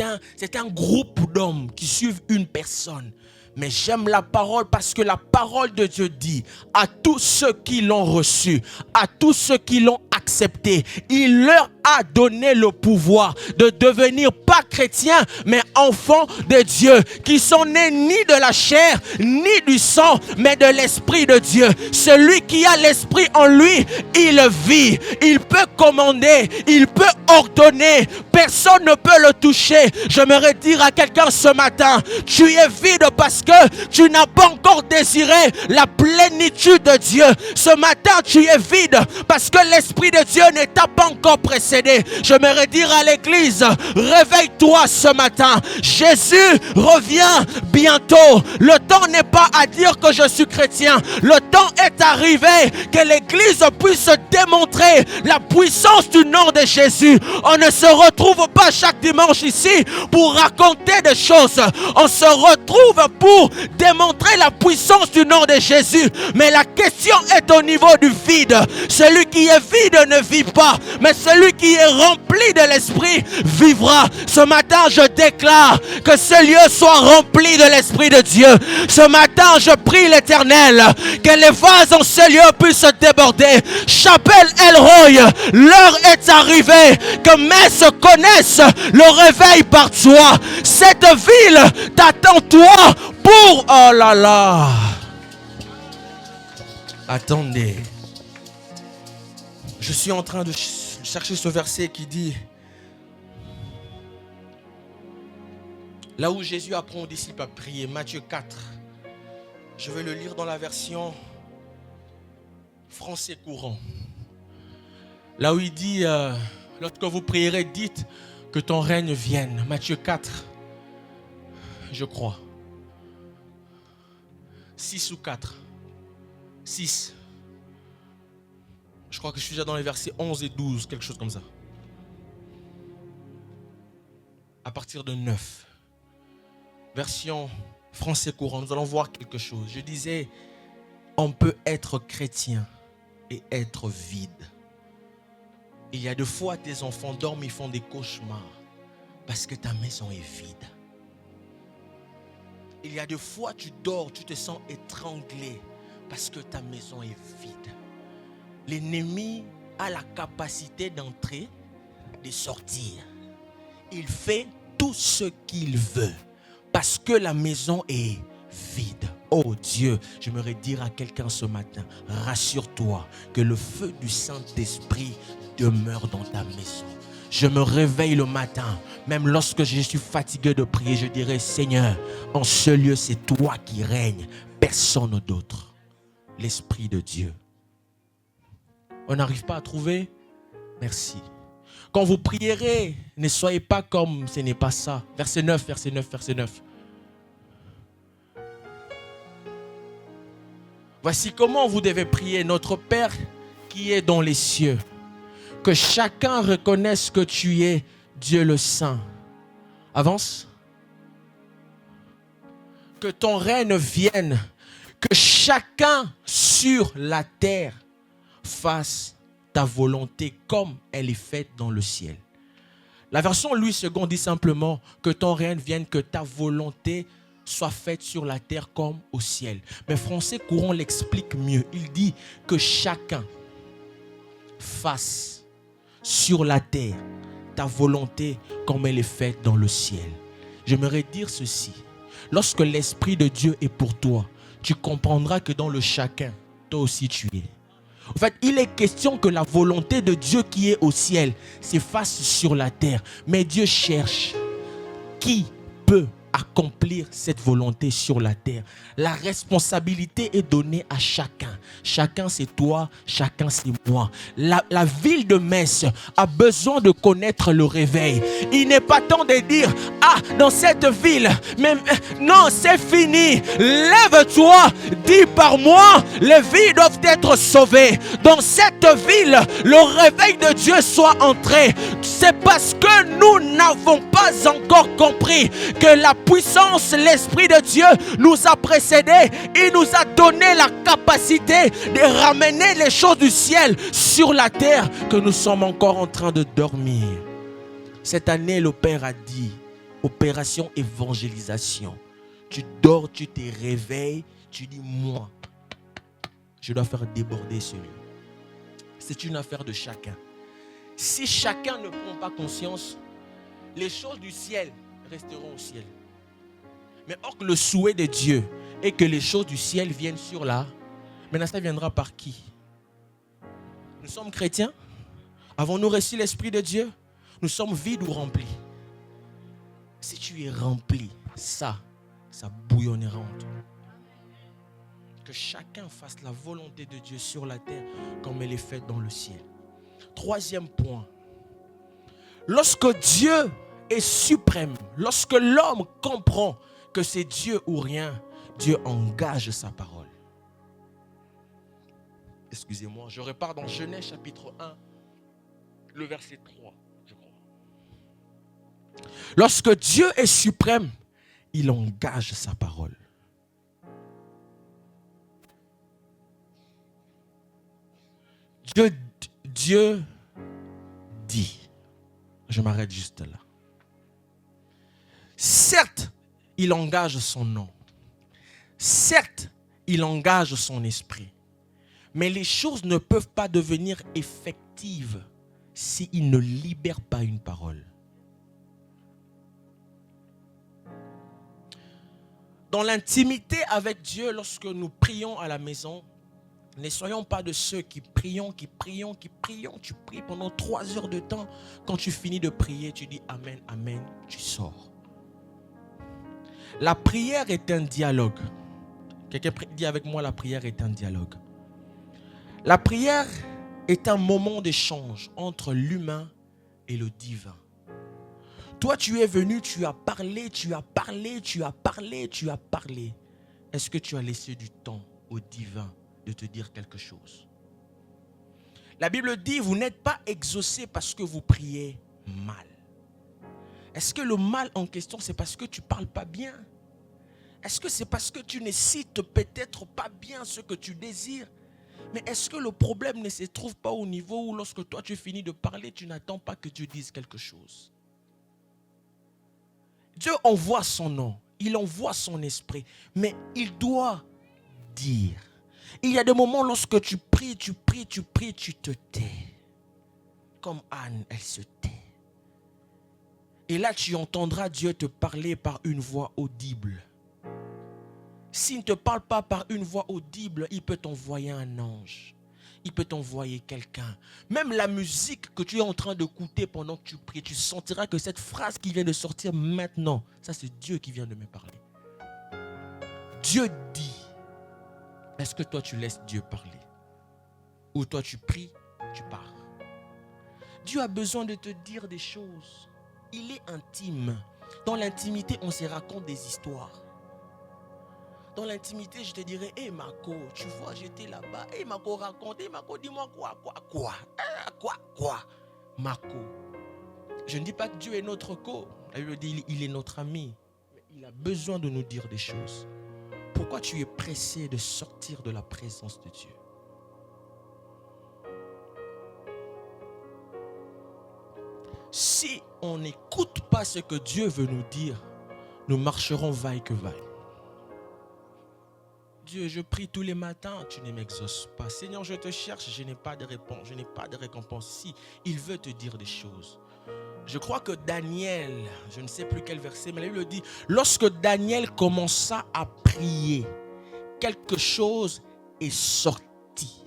un groupe d'hommes qui suivent une personne. Mais j'aime la parole parce que la parole de Dieu dit à tous ceux qui l'ont reçu, à tous ceux qui l'ont accepté, il leur a donné le pouvoir de devenir pas chrétiens, mais enfants de Dieu, qui sont nés ni de la chair, ni du sang, mais de l'Esprit de Dieu. Celui qui a l'Esprit en lui, il vit, il peut commander, il peut ordonner, personne ne peut le toucher. J'aimerais dire à quelqu'un ce matin, tu es vide parce que tu n'as pas encore désiré la plénitude de Dieu. Ce matin, tu es vide parce que l'Esprit de Dieu ne t'a pas encore précédé. J'aimerais dire à l'église, réveille-toi ce matin. Jésus revient bientôt. Le temps n'est pas à dire que je suis chrétien. Le temps est arrivé que l'église puisse démontrer la puissance du nom de Jésus. On ne se retrouve pas chaque dimanche ici pour raconter des choses. On se retrouve pour démontrer la puissance du nom de Jésus. Mais la question est au niveau du vide. Celui qui est vide ne vit pas, mais celui qui est rempli de l'Esprit vivra. Ce matin, je déclare que ce lieu soit rempli de l'Esprit de Dieu. Ce matin, je prie l'Éternel que les vases en ce lieu puissent déborder. Chapelle El-Roi, l'heure est arrivée que Metz connaisse le réveil par toi. Cette ville t'attend toi pour... Oh là là! Attendez. Je suis en train de chercher ce verset qui dit, là où Jésus apprend aux disciples à prier, Matthieu 4. Je vais le lire dans la version français courant. Là où il dit, lorsque vous prierez, dites que ton règne vienne. Matthieu 4, je crois. 6 ou 4. 6. Je crois que je suis déjà dans les versets 11 et 12, quelque chose comme ça. À partir de 9. Version français courant, nous allons voir quelque chose. Je disais, on peut être chrétien et être vide. Il y a des fois, tes enfants dorment, ils font des cauchemars parce que ta maison est vide. Il y a des fois, tu dors, tu te sens étranglé parce que ta maison est vide. L'ennemi a la capacité d'entrer, de sortir. Il fait tout ce qu'il veut parce que la maison est vide. Oh Dieu, j'aimerais dire à quelqu'un ce matin, rassure-toi que le feu du Saint-Esprit demeure dans ta maison. Je me réveille le matin, même lorsque je suis fatigué de prier, je dirais, Seigneur, en ce lieu, c'est toi qui règnes, personne d'autre. L'Esprit de Dieu. On n'arrive pas à trouver? Merci. Quand vous prierez, ne soyez pas comme ce n'est pas ça. Verset 9, verset 9, verset 9. Voici comment vous devez prier. Notre Père qui est dans les cieux. Que chacun reconnaisse que tu es Dieu le Saint. Avance. Que ton règne vienne. Que chacun sur la terre fasse ta volonté comme elle est faite dans le ciel. La version Louis II dit simplement que ton règne vienne, que ta volonté soit faite sur la terre comme au ciel. Mais français courant l'explique mieux. Il dit que chacun fasse sur la terre ta volonté comme elle est faite dans le ciel. J'aimerais dire ceci. Lorsque l'Esprit de Dieu est pour toi, tu comprendras que dans le chacun, toi aussi tu es. En fait, il est question que la volonté de Dieu qui est au ciel s'efface sur la terre. Mais Dieu cherche qui peut accomplir cette volonté sur la terre. La responsabilité est donnée à chacun. Chacun c'est toi, chacun c'est moi. La ville de Metz a besoin de connaître le réveil. Il n'est pas temps de dire, ah, dans cette ville, mais non, c'est fini. Lève-toi, dis par moi, les vies doivent être sauvées. Dans cette ville, le réveil de Dieu soit entré. C'est parce que nous n'avons pas encore compris que la puissance, l'Esprit de Dieu nous a précédés. Il nous a donné la capacité de ramener les choses du ciel sur la terre, que nous sommes encore en train de dormir. Cette année, le Père a dit, opération évangélisation. Tu dors, tu te réveilles, tu dis, moi, je dois faire déborder celui. C'est une affaire de chacun. Si chacun ne prend pas conscience, les choses du ciel resteront au ciel. Mais or que le souhait de Dieu est que les choses du ciel viennent sur la... Maintenant, ça viendra par qui? Nous sommes chrétiens? Avons-nous reçu l'Esprit de Dieu? Nous sommes vides ou remplis? Si tu es rempli, ça bouillonnera en toi. Que chacun fasse la volonté de Dieu sur la terre comme elle est faite dans le ciel. Troisième point. Lorsque Dieu est suprême, lorsque l'homme comprend que c'est Dieu ou rien, Dieu engage sa parole. Excusez-moi, je repars dans Genèse chapitre 1, le verset 3, je crois. Lorsque Dieu est suprême, il engage sa parole. Dieu dit, je m'arrête juste là. Certes, il engage son nom. Certes, il engage son esprit. Mais les choses ne peuvent pas devenir effectives s'il ne libère pas une parole. Dans l'intimité avec Dieu, lorsque nous prions à la maison, ne soyons pas de ceux qui prions. Tu pries pendant 3 heures de temps. Quand tu finis de prier, tu dis Amen, Amen, tu sors. La prière est un dialogue. Quelqu'un dit avec moi, la prière est un dialogue. La prière est un moment d'échange entre l'humain et le divin. Toi, tu es venu, tu as parlé. Est-ce que tu as laissé du temps au divin de te dire quelque chose? La Bible dit, vous n'êtes pas exaucés parce que vous priez mal. Est-ce que le mal en question, c'est parce que tu ne parles pas bien? Est-ce que c'est parce que tu ne cites peut-être pas bien ce que tu désires? Mais est-ce que le problème ne se trouve pas au niveau où lorsque toi tu finis de parler, tu n'attends pas que Dieu dise quelque chose? Dieu envoie son nom, il envoie son esprit, mais il doit dire. Il y a des moments lorsque tu pries, tu te tais. Comme Anne, elle se tait. Et là, tu entendras Dieu te parler par une voix audible. S'il ne te parle pas par une voix audible, il peut t'envoyer un ange. Il peut t'envoyer quelqu'un. Même la musique que tu es en train d'écouter pendant que tu pries, tu sentiras que cette phrase qui vient de sortir maintenant, ça c'est Dieu qui vient de me parler. Dieu dit. Est-ce que toi tu laisses Dieu parler? Ou toi tu pries, tu pars? Dieu a besoin de te dire des choses. Il est intime. Dans l'intimité, on se raconte des histoires. Dans l'intimité, je te dirais, hé Marco, tu vois, j'étais là-bas. Hé Marco, raconte. Hé Marco, dis-moi quoi? Marco. Je ne dis pas que Dieu est notre co. La Bible dit, il est notre ami. Mais il a besoin de nous dire des choses. Pourquoi tu es pressé de sortir de la présence de Dieu? Si on n'écoute pas ce que Dieu veut nous dire, nous marcherons vaille que vaille. Dieu, je prie tous les matins, tu ne m'exauces pas. Seigneur, je te cherche, je n'ai pas de réponse, je n'ai pas de récompense. Si, il veut te dire des choses. Je crois que Daniel, je ne sais plus quel verset, mais la Bible dit, lorsque Daniel commença à prier, quelque chose est sorti.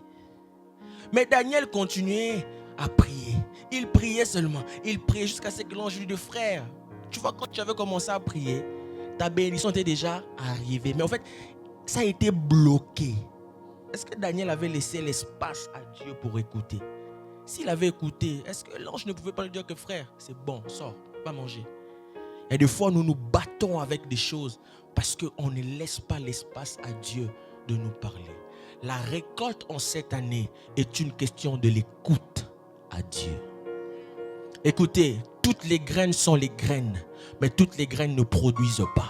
Mais Daniel continuait à prier. Il priait seulement. Il priait jusqu'à ce que l'ange lui dise, frère, tu vois, quand tu avais commencé à prier, ta bénédiction était déjà arrivée. Mais en fait, ça a été bloqué. Est-ce que Daniel avait laissé l'espace à Dieu pour écouter? S'il avait écouté, est-ce que l'ange ne pouvait pas lui dire que frère, c'est bon, sors, va manger? Et des fois, nous nous battons avec des choses parce qu'on ne laisse pas l'espace à Dieu de nous parler. La récolte en cette année est une question de l'écoute à Dieu. Écoutez, toutes les graines sont les graines, mais toutes les graines ne produisent pas.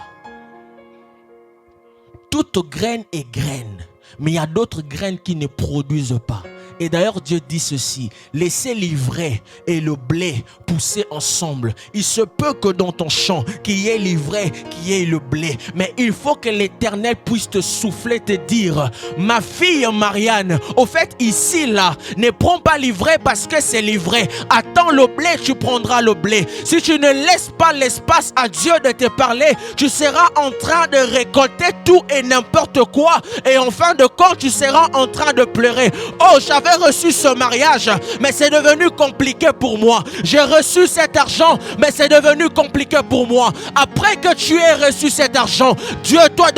Toute graine est graine, mais il y a d'autres graines qui ne produisent pas. Et d'ailleurs, Dieu dit ceci: laissez l'ivraie et le blé pousser ensemble. Il se peut que dans ton champ, qu'il y ait l'ivraie, qu'il y ait le blé. Mais il faut que l'Éternel puisse te souffler, te dire: ma fille Marianne, au fait, ici, là, ne prends pas l'ivraie parce que c'est l'ivraie. Attends le blé, tu prendras le blé. Si tu ne laisses pas l'espace à Dieu de te parler, tu seras en train de récolter tout et n'importe quoi. Et en fin de compte, tu seras en train de pleurer. Oh, j'avais reçu ce mariage, mais c'est devenu compliqué pour moi. J'ai reçu cet argent, mais c'est devenu compliqué pour moi. Après que tu aies reçu cet argent, Dieu doit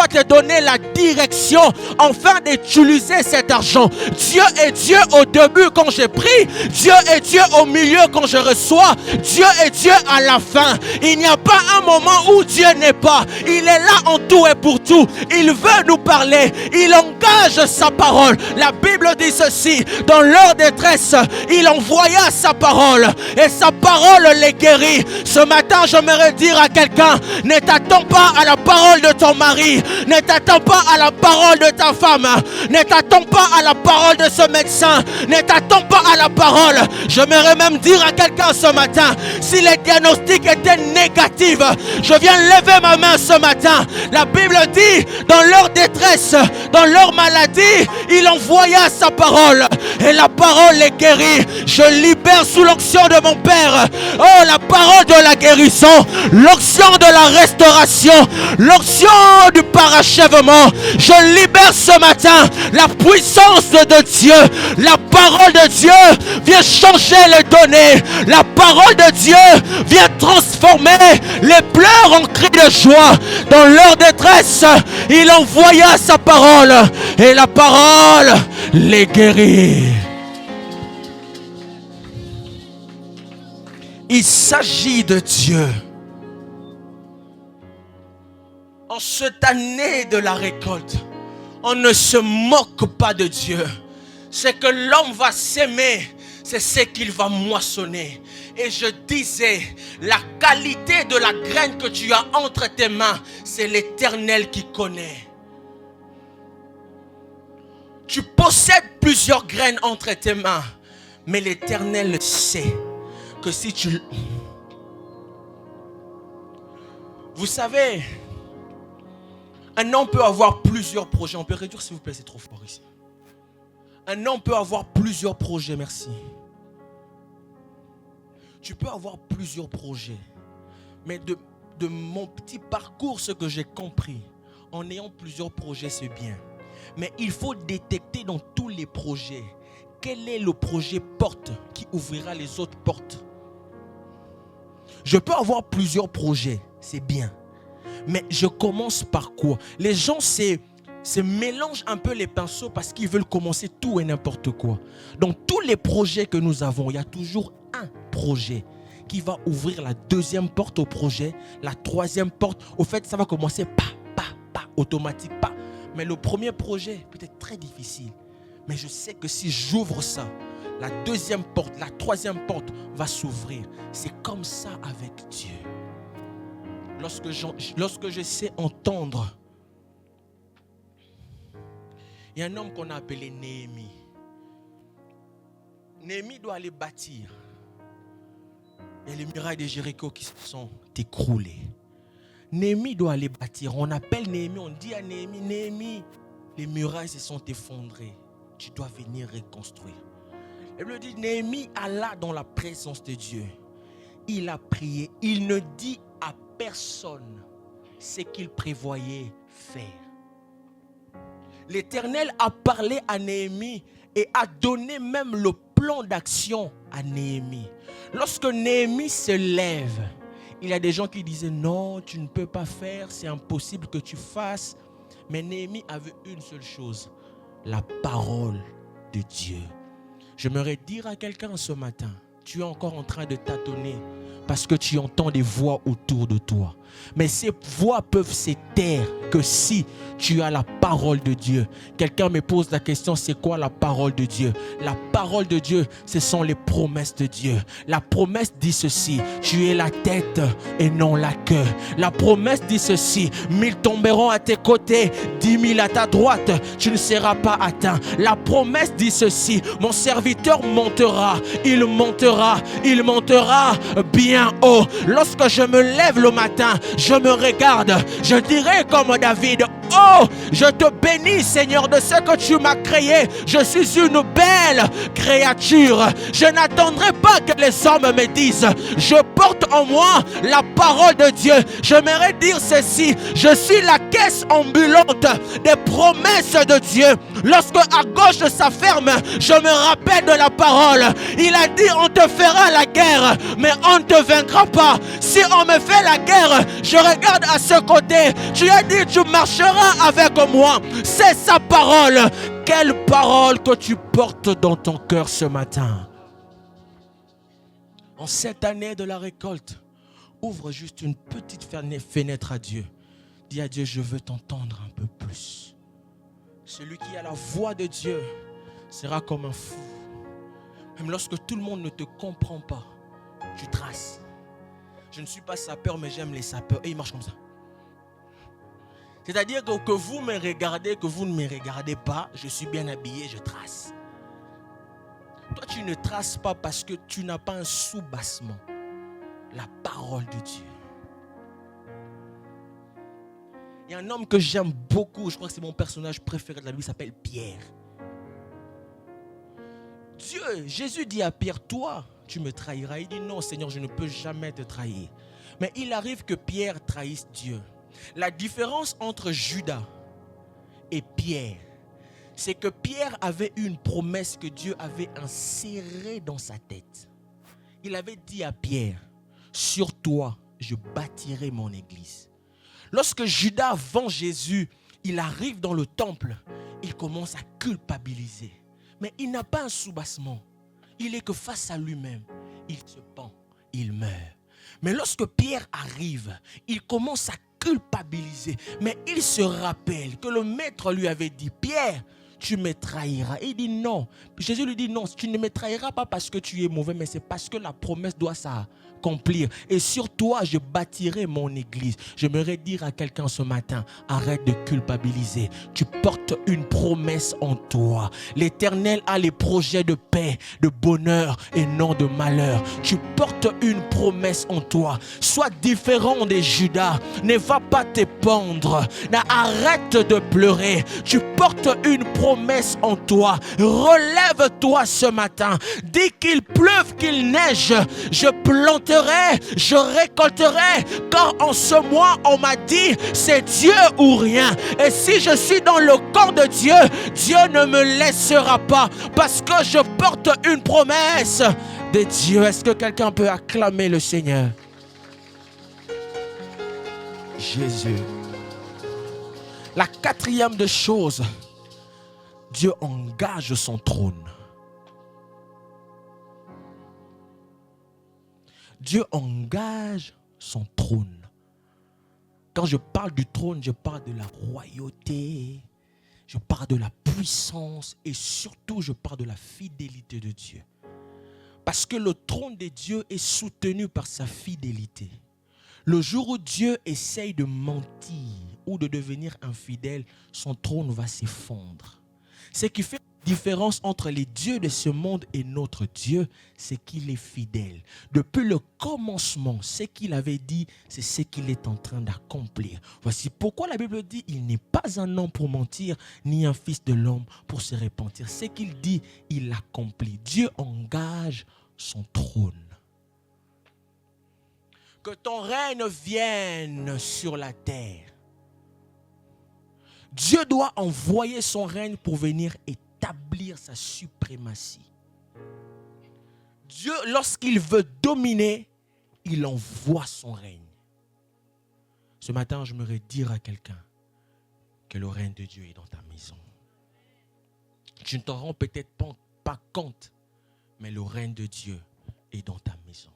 te donner la direction afin d'utiliser cet argent. Dieu est Dieu au début quand j'ai pris, Dieu est Dieu au milieu quand je reçois, Dieu est Dieu à la fin. Il n'y a pas un moment où Dieu n'est pas. Il est là en tout et pour tout. Il veut nous parler, il engage sa parole. La Bible dit ceci: dans leur détresse, il envoya sa parole et sa parole les guérit. Ce matin, j'aimerais dire à quelqu'un: ne t'attends pas à la parole de ton mari, ne t'attends pas à la parole de ta femme, ne t'attends pas à la parole de ce médecin, ne t'attends pas à la parole. J'aimerais même dire à quelqu'un ce matin: si les diagnostics étaient négatifs, je viens lever ma main ce matin. La Bible dit: dans leur détresse, dans leur maladie, il envoya sa parole et la parole les guérit. Je libère sous l'onction de mon Père, oh, la parole de la guérison, l'onction de la restauration, l'onction du parachèvement. Je libère ce matin la puissance de Dieu. La parole de Dieu vient changer les données. La parole de Dieu vient transformer les pleurs en cris de joie. Dans leur détresse, il envoya sa parole et la parole les guérit. Il s'agit de Dieu. En cette année de la récolte, on ne se moque pas de Dieu. Ce que l'homme va s'aimer, c'est ce qu'il va moissonner. Et je disais, la qualité de la graine que tu as entre tes mains, c'est l'Éternel qui connaît. Tu possèdes plusieurs graines entre tes mains, mais l'Éternel sait que si tu... Vous savez, un homme peut avoir plusieurs projets. On peut réduire s'il vous plaît, c'est trop fort ici. Un homme peut avoir plusieurs projets, merci. Tu peux avoir plusieurs projets. Mais de mon petit parcours, ce que j'ai compris, en ayant plusieurs projets, c'est bien. Mais il faut détecter dans tous les projets quel est le projet porte qui ouvrira les autres portes. Je peux avoir plusieurs projets, c'est bien. Mais je commence par quoi? Les gens se mélangent un peu les pinceaux parce qu'ils veulent commencer tout et n'importe quoi. Dans tous les projets que nous avons, il y a toujours un projet qui va ouvrir la deuxième porte au projet, la troisième porte. Au fait, ça va commencer automatique, Mais le premier projet peut être très difficile. Mais je sais que si j'ouvre ça, la deuxième porte, la troisième porte va s'ouvrir. C'est comme ça avec Dieu. Lorsque je sais entendre, il y a un homme qu'on a appelé Néhémie. Néhémie doit aller bâtir. Il y a les murailles de Jéricho qui se sont écroulées. Néhémie doit aller bâtir. On appelle Néhémie, on dit à Néhémie: Néhémie, les murailles se sont effondrées. Tu dois venir reconstruire. Elle lui dit: Néhémie alla dans la présence de Dieu. Il a prié. Il ne dit à personne ce qu'il prévoyait faire. L'Éternel a parlé à Néhémie et a donné même le plan d'action à Néhémie. Lorsque Néhémie se lève, Il y a des gens qui disaient non, tu ne peux pas faire, c'est impossible que tu fasses. Mais Néhémie avait une seule chose, la parole de Dieu. J'aimerais dire à quelqu'un ce matin, tu es encore en train de tâtonner parce que tu entends des voix autour de toi. Mais ces voix peuvent se taire que si tu as la parole de Dieu. Quelqu'un me pose la question, c'est quoi la parole de Dieu? La parole de Dieu, ce sont les promesses de Dieu. La promesse dit ceci, tu es la tête et non la queue. La promesse dit ceci, 1000 tomberont à tes côtés, 10 000 à ta droite, tu ne seras pas atteint. La promesse dit ceci, mon serviteur montera, il montera bien haut. Lorsque je me lève le matin, je me regarde, je dirai comme David, oh, je te bénis Seigneur de ce que tu m'as créé. Je suis une belle créature. Je n'attendrai pas que les hommes me disent, je porte en moi la parole de Dieu. J'aimerais dire ceci, je suis la caisse ambulante des promesses de Dieu. Lorsque à gauche de sa ferme, je me rappelle de la parole. Il a dit, on te fera la guerre, mais on ne te vaincra pas. Si on me fait la guerre, je regarde à ce côté. Tu as dit, tu marcheras avec moi. C'est sa parole. Quelle parole que tu portes dans ton cœur ce matin. En cette année de la récolte, ouvre juste une petite fenêtre à Dieu. Dis à Dieu, je veux t'entendre un peu plus. Celui qui a la voix de Dieu sera comme un fou. Même lorsque tout le monde ne te comprend pas, tu traces. Je ne suis pas sapeur, mais j'aime les sapeurs. Et ils marchent comme ça. C'est-à-dire que vous me regardez, que vous ne me regardez pas, je suis bien habillé, je trace. Toi, tu ne traces pas parce que tu n'as pas un soubassement. La parole de Dieu. Il y a un homme que j'aime beaucoup, je crois que c'est mon personnage préféré de la Bible, il s'appelle Pierre. Jésus dit à Pierre, toi, tu me trahiras. Il dit non Seigneur, je ne peux jamais te trahir. Mais il arrive que Pierre trahisse Dieu. La différence entre Judas et Pierre, c'est que Pierre avait une promesse que Dieu avait insérée dans sa tête. Il avait dit à Pierre, sur toi, je bâtirai mon église. Lorsque Judas vend Jésus, il arrive dans le temple, il commence à culpabiliser. Mais il n'a pas un soubassement. Il est que face à lui-même, il se pend, il meurt. Mais lorsque Pierre arrive, il commence à culpabiliser. Mais il se rappelle que le maître lui avait dit, Pierre, tu me trahiras. Et il dit non. Jésus lui dit non, tu ne me trahiras pas parce que tu es mauvais, mais c'est parce que la promesse doit s'accomplir. Et sur toi, je bâtirai mon église. J'aimerais dire à quelqu'un ce matin, arrête de culpabiliser. Tu portes une promesse en toi. L'Éternel a les projets de paix, de bonheur et non de malheur. Tu portes une promesse en toi. Sois différent des Judas. Ne va pas te pendre. Arrête de pleurer. Tu portes une promesse en toi. Relève-toi ce matin. Dis qu'il pleuve, qu'il neige, je planterai, je récolterai. Car en ce mois, on m'a dit, c'est Dieu ou rien. Et si je suis dans le corps de Dieu, Dieu ne me laissera pas. Parce que je porte une promesse de Dieu. Est-ce que quelqu'un peut acclamer le Seigneur? Jésus. La quatrième des choses, Dieu engage son trône. Dieu engage son trône. Quand je parle du trône, je parle de la royauté, je parle de la puissance et surtout je parle de la fidélité de Dieu. Parce que le trône de Dieu est soutenu par sa fidélité. Le jour où Dieu essaye de mentir ou de devenir infidèle, son trône va s'effondrer. Ce qui fait la différence entre les dieux de ce monde et notre Dieu, c'est qu'il est fidèle. Depuis le commencement, ce qu'il avait dit, c'est ce qu'il est en train d'accomplir. Voici pourquoi la Bible dit, il n'est pas un homme pour mentir, ni un fils de l'homme pour se repentir. Ce qu'il dit, il l'accomplit. Dieu engage son trône. Que ton règne vienne sur la terre. Dieu doit envoyer son règne pour venir établir sa suprématie. Dieu, lorsqu'il veut dominer, il envoie son règne. Ce matin, j'aimerais dire à quelqu'un que le règne de Dieu est dans ta maison. Tu ne t'en rends peut-être pas compte, mais le règne de Dieu est dans ta maison.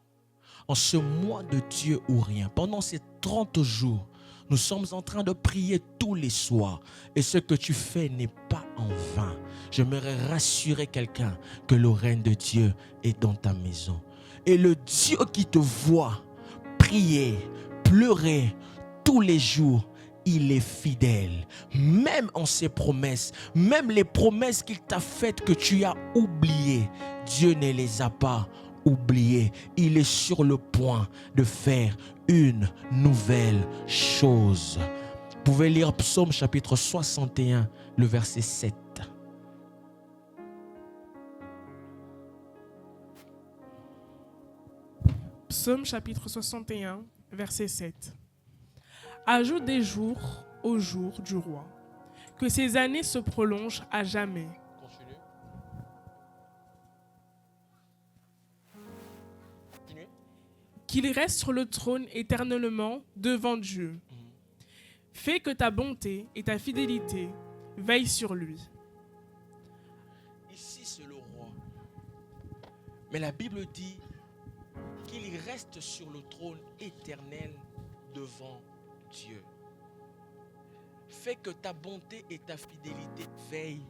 En ce mois de Dieu ou rien, pendant ces 30 jours, nous sommes en train de prier tous les soirs. Et ce que tu fais n'est pas en vain. J'aimerais rassurer quelqu'un que le règne de Dieu est dans ta maison. Et le Dieu qui te voit prier, pleurer tous les jours, il est fidèle. Même en ses promesses, même les promesses qu'il t'a faites que tu as oubliées, Dieu ne les a pas oubliées. Il est sur le point de faire une nouvelle chose. Vous pouvez lire Psaume chapitre 61, le verset 7. Psaume chapitre 61, verset 7. Ajoute des jours au jour du roi, que ses années se prolongent à jamais. Continue. Continue. Qu'il reste sur le trône éternellement devant Dieu. Fais que ta bonté et ta fidélité veillent sur lui. Ici, c'est le roi. Mais la Bible dit qu'il reste sur le trône éternel devant Dieu. Fais que ta bonté et ta fidélité veillent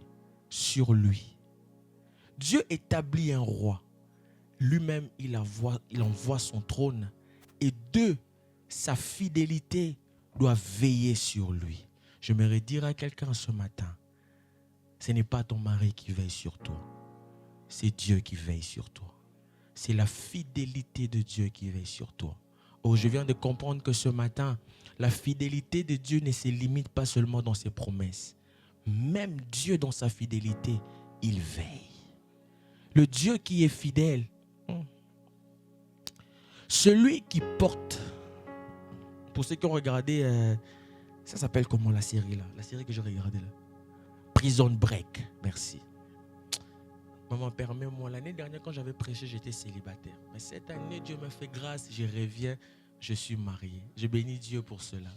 sur lui. Dieu établit un roi. Lui-même, il envoie son trône. Et sa fidélité doit veiller sur lui. J'aimerais dire à quelqu'un ce matin, ce n'est pas ton mari qui veille sur toi. C'est Dieu qui veille sur toi. C'est la fidélité de Dieu qui veille sur toi. Oh, je viens de comprendre que ce matin, la fidélité de Dieu ne se limite pas seulement dans ses promesses. Même Dieu, dans sa fidélité, il veille. Le Dieu qui est fidèle, celui qui porte, pour ceux qui ont regardé, ça s'appelle comment la série là? La série que j'ai regardée là. Prison Break, merci. Maman, permets-moi, l'année dernière quand j'avais prêché, j'étais célibataire. Mais cette année, Dieu m'a fait grâce, je reviens, je suis marié. Je bénis Dieu pour cela.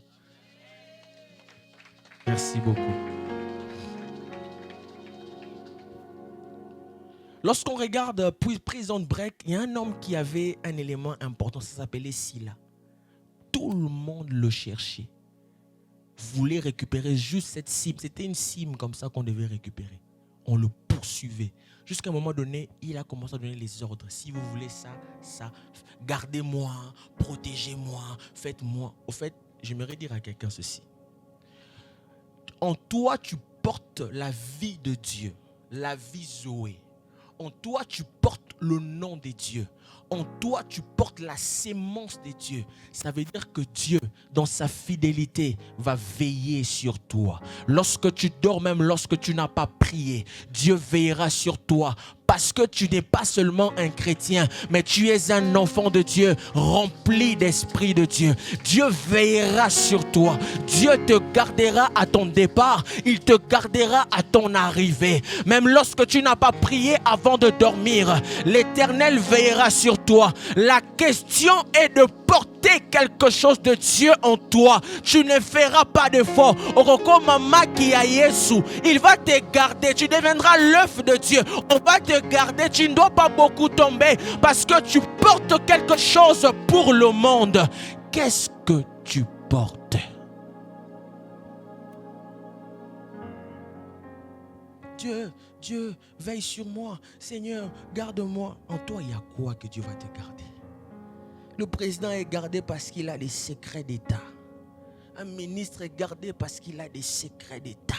Merci beaucoup. Lorsqu'on regarde Prison Break, il y a un homme qui avait un élément important, ça s'appelait Scylla. Tout le monde le cherchait. Voulait récupérer juste cette cime. C'était une cime comme ça qu'on devait récupérer. On le poursuivait. Jusqu'à un moment donné, il a commencé à donner les ordres. Si vous voulez ça, gardez-moi, protégez-moi, faites-moi. Au fait, j'aimerais dire à quelqu'un ceci. En toi, tu portes la vie de Dieu, la vie Zoé. En toi, tu portes le nom de Dieu. En toi, tu portes la sémence de Dieu. Ça veut dire que Dieu, dans sa fidélité, va veiller sur toi. Lorsque tu dors, même lorsque tu n'as pas prié, Dieu veillera sur toi. Parce que tu n'es pas seulement un chrétien, mais tu es un enfant de Dieu, rempli d'esprit de Dieu. Dieu veillera sur toi. Dieu te gardera à ton départ. Il te gardera à ton arrivée. Même lorsque tu n'as pas prié avant de dormir, l'Éternel veillera sur toi. La question est de porter quelque chose de Dieu en toi. Tu ne feras pas d'effort. Il va te garder. Tu deviendras l'œuf de Dieu. On va te garder. Tu ne dois pas beaucoup tomber parce que tu portes quelque chose pour le monde. Qu'est-ce que tu portes? Dieu, veille sur moi. Seigneur, garde-moi. En toi, il y a quoi que Dieu va te garder? Le président est gardé parce qu'il a des secrets d'État. Un ministre est gardé parce qu'il a des secrets d'État.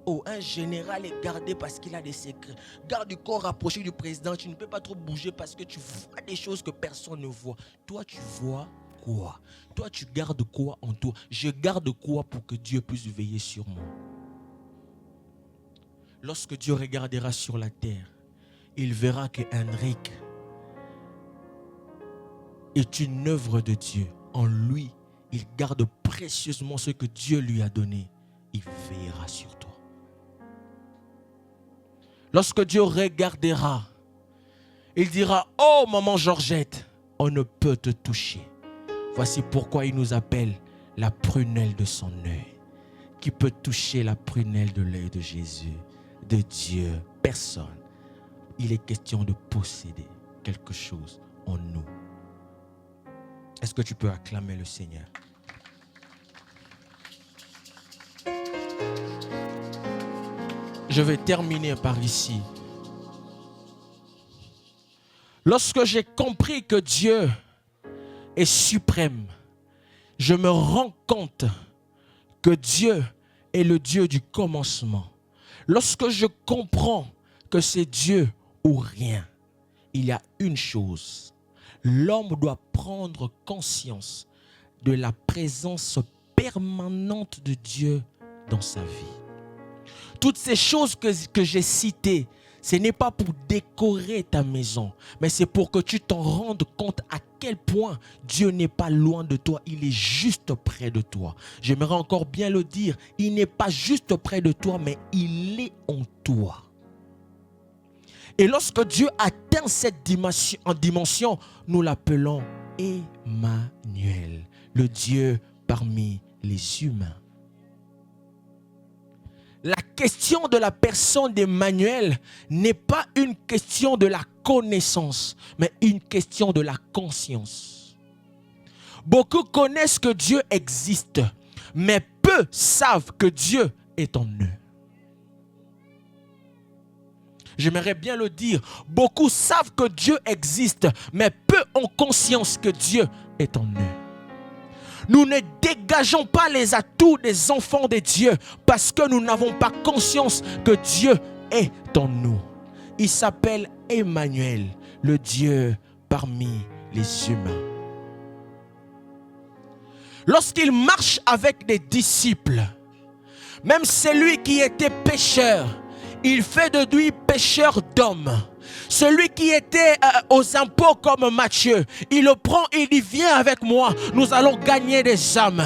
Oh, un général est gardé parce qu'il a des secrets. Garde du corps rapproché du président, tu ne peux pas trop bouger parce que tu vois des choses que personne ne voit. Toi, tu vois quoi? Toi, tu gardes quoi en toi? Je garde quoi pour que Dieu puisse veiller sur moi? Lorsque Dieu regardera sur la terre, il verra que Henrik est une œuvre de Dieu. En lui, il garde précieusement ce que Dieu lui a donné. Il veillera sur toi. Lorsque Dieu regardera, il dira: oh maman Georgette, on ne peut te toucher. Voici pourquoi il nous appelle la prunelle de son œil. Qui peut toucher la prunelle de l'œil de Jésus, de Dieu? Personne. Il est question de posséder quelque chose en nous. Est-ce que tu peux acclamer le Seigneur? Je vais terminer par ici. Lorsque j'ai compris que Dieu est suprême, je me rends compte que Dieu est le Dieu du commencement. Lorsque je comprends que c'est Dieu ou rien, il y a une chose. L'homme doit prendre conscience de la présence permanente de Dieu dans sa vie. Toutes ces choses que j'ai citées, ce n'est pas pour décorer ta maison, mais c'est pour que tu t'en rendes compte à quel point Dieu n'est pas loin de toi, il est juste près de toi. J'aimerais encore bien le dire, il n'est pas juste près de toi, mais il est en toi. Et lorsque Dieu atteint cette dimension, nous l'appelons Emmanuel, le Dieu parmi les humains. La question de la personne d'Emmanuel n'est pas une question de la connaissance, mais une question de la conscience. Beaucoup connaissent que Dieu existe, mais peu savent que Dieu est en eux. J'aimerais bien le dire, beaucoup savent que Dieu existe, mais peu ont conscience que Dieu est en eux. Nous ne dégageons pas les atouts des enfants de Dieu parce que nous n'avons pas conscience que Dieu est en nous. Il s'appelle Emmanuel, le Dieu parmi les humains. Lorsqu'il marche avec des disciples, même celui qui était pécheur, il fait de lui pécheur d'hommes. Celui qui était aux impôts comme Matthieu, il le prend, il dit viens avec moi, nous allons gagner des âmes.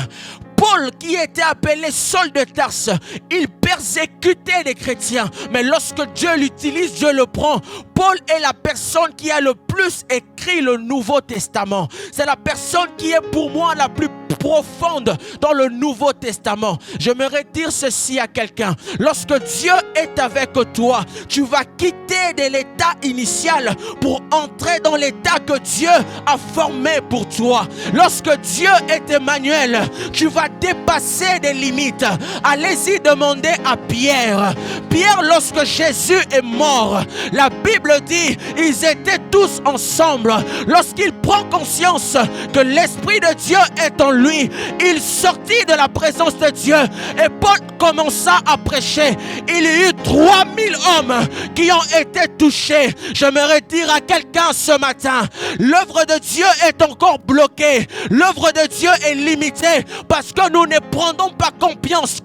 Paul qui était appelé Saul de Tarse, il persécutait les chrétiens, mais lorsque Dieu l'utilise, Dieu le prend. Paul est la personne qui a le plus écrit le Nouveau Testament. C'est la personne qui est pour moi la plus profonde dans le Nouveau Testament. J'aimerais dire ceci à quelqu'un. Lorsque Dieu est avec toi, tu vas quitter de l'état initial pour entrer dans l'état que Dieu a formé pour toi. Lorsque Dieu est Emmanuel, tu vas dépasser des limites. Allez-y demander à Pierre. Pierre, lorsque Jésus est mort, la Bible dit, ils étaient tous ensemble. Lorsqu'il prend conscience que l'Esprit de Dieu est en lui, il sortit de la présence de Dieu et Paul commença à prêcher. Il y a eu 3000 hommes qui ont été touchés. J'aimerais dire à quelqu'un ce matin, l'œuvre de Dieu est encore bloquée. L'œuvre de Dieu est limitée parce que nous ne prenons pas confiance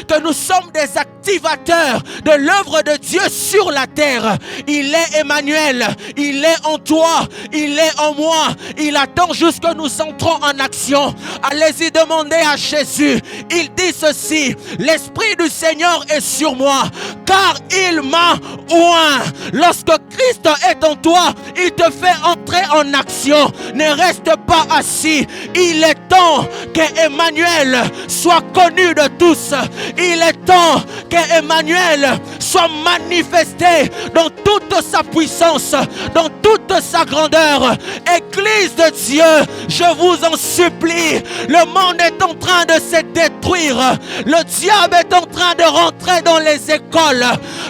que nous sommes des activateurs de l'œuvre de Dieu sur la terre. Il est Emmanuel, il est en toi, il est en moi. Il attend juste que nous entrons en action. Allez-y demander à Jésus. Il dit ceci, l'Esprit du Seigneur est sur moi, car il m'a oint. Lorsque Christ est en toi, il te fait entrer en action. Ne reste pas assis. Il est temps que Emmanuel soit connu de tous. Il est temps que Emmanuel soit manifesté dans toute sa puissance, dans toute sa grandeur. Église de Dieu, je vous en supplie, le monde est en train de se détruire. Le diable est en train de rentrer dans les écoles.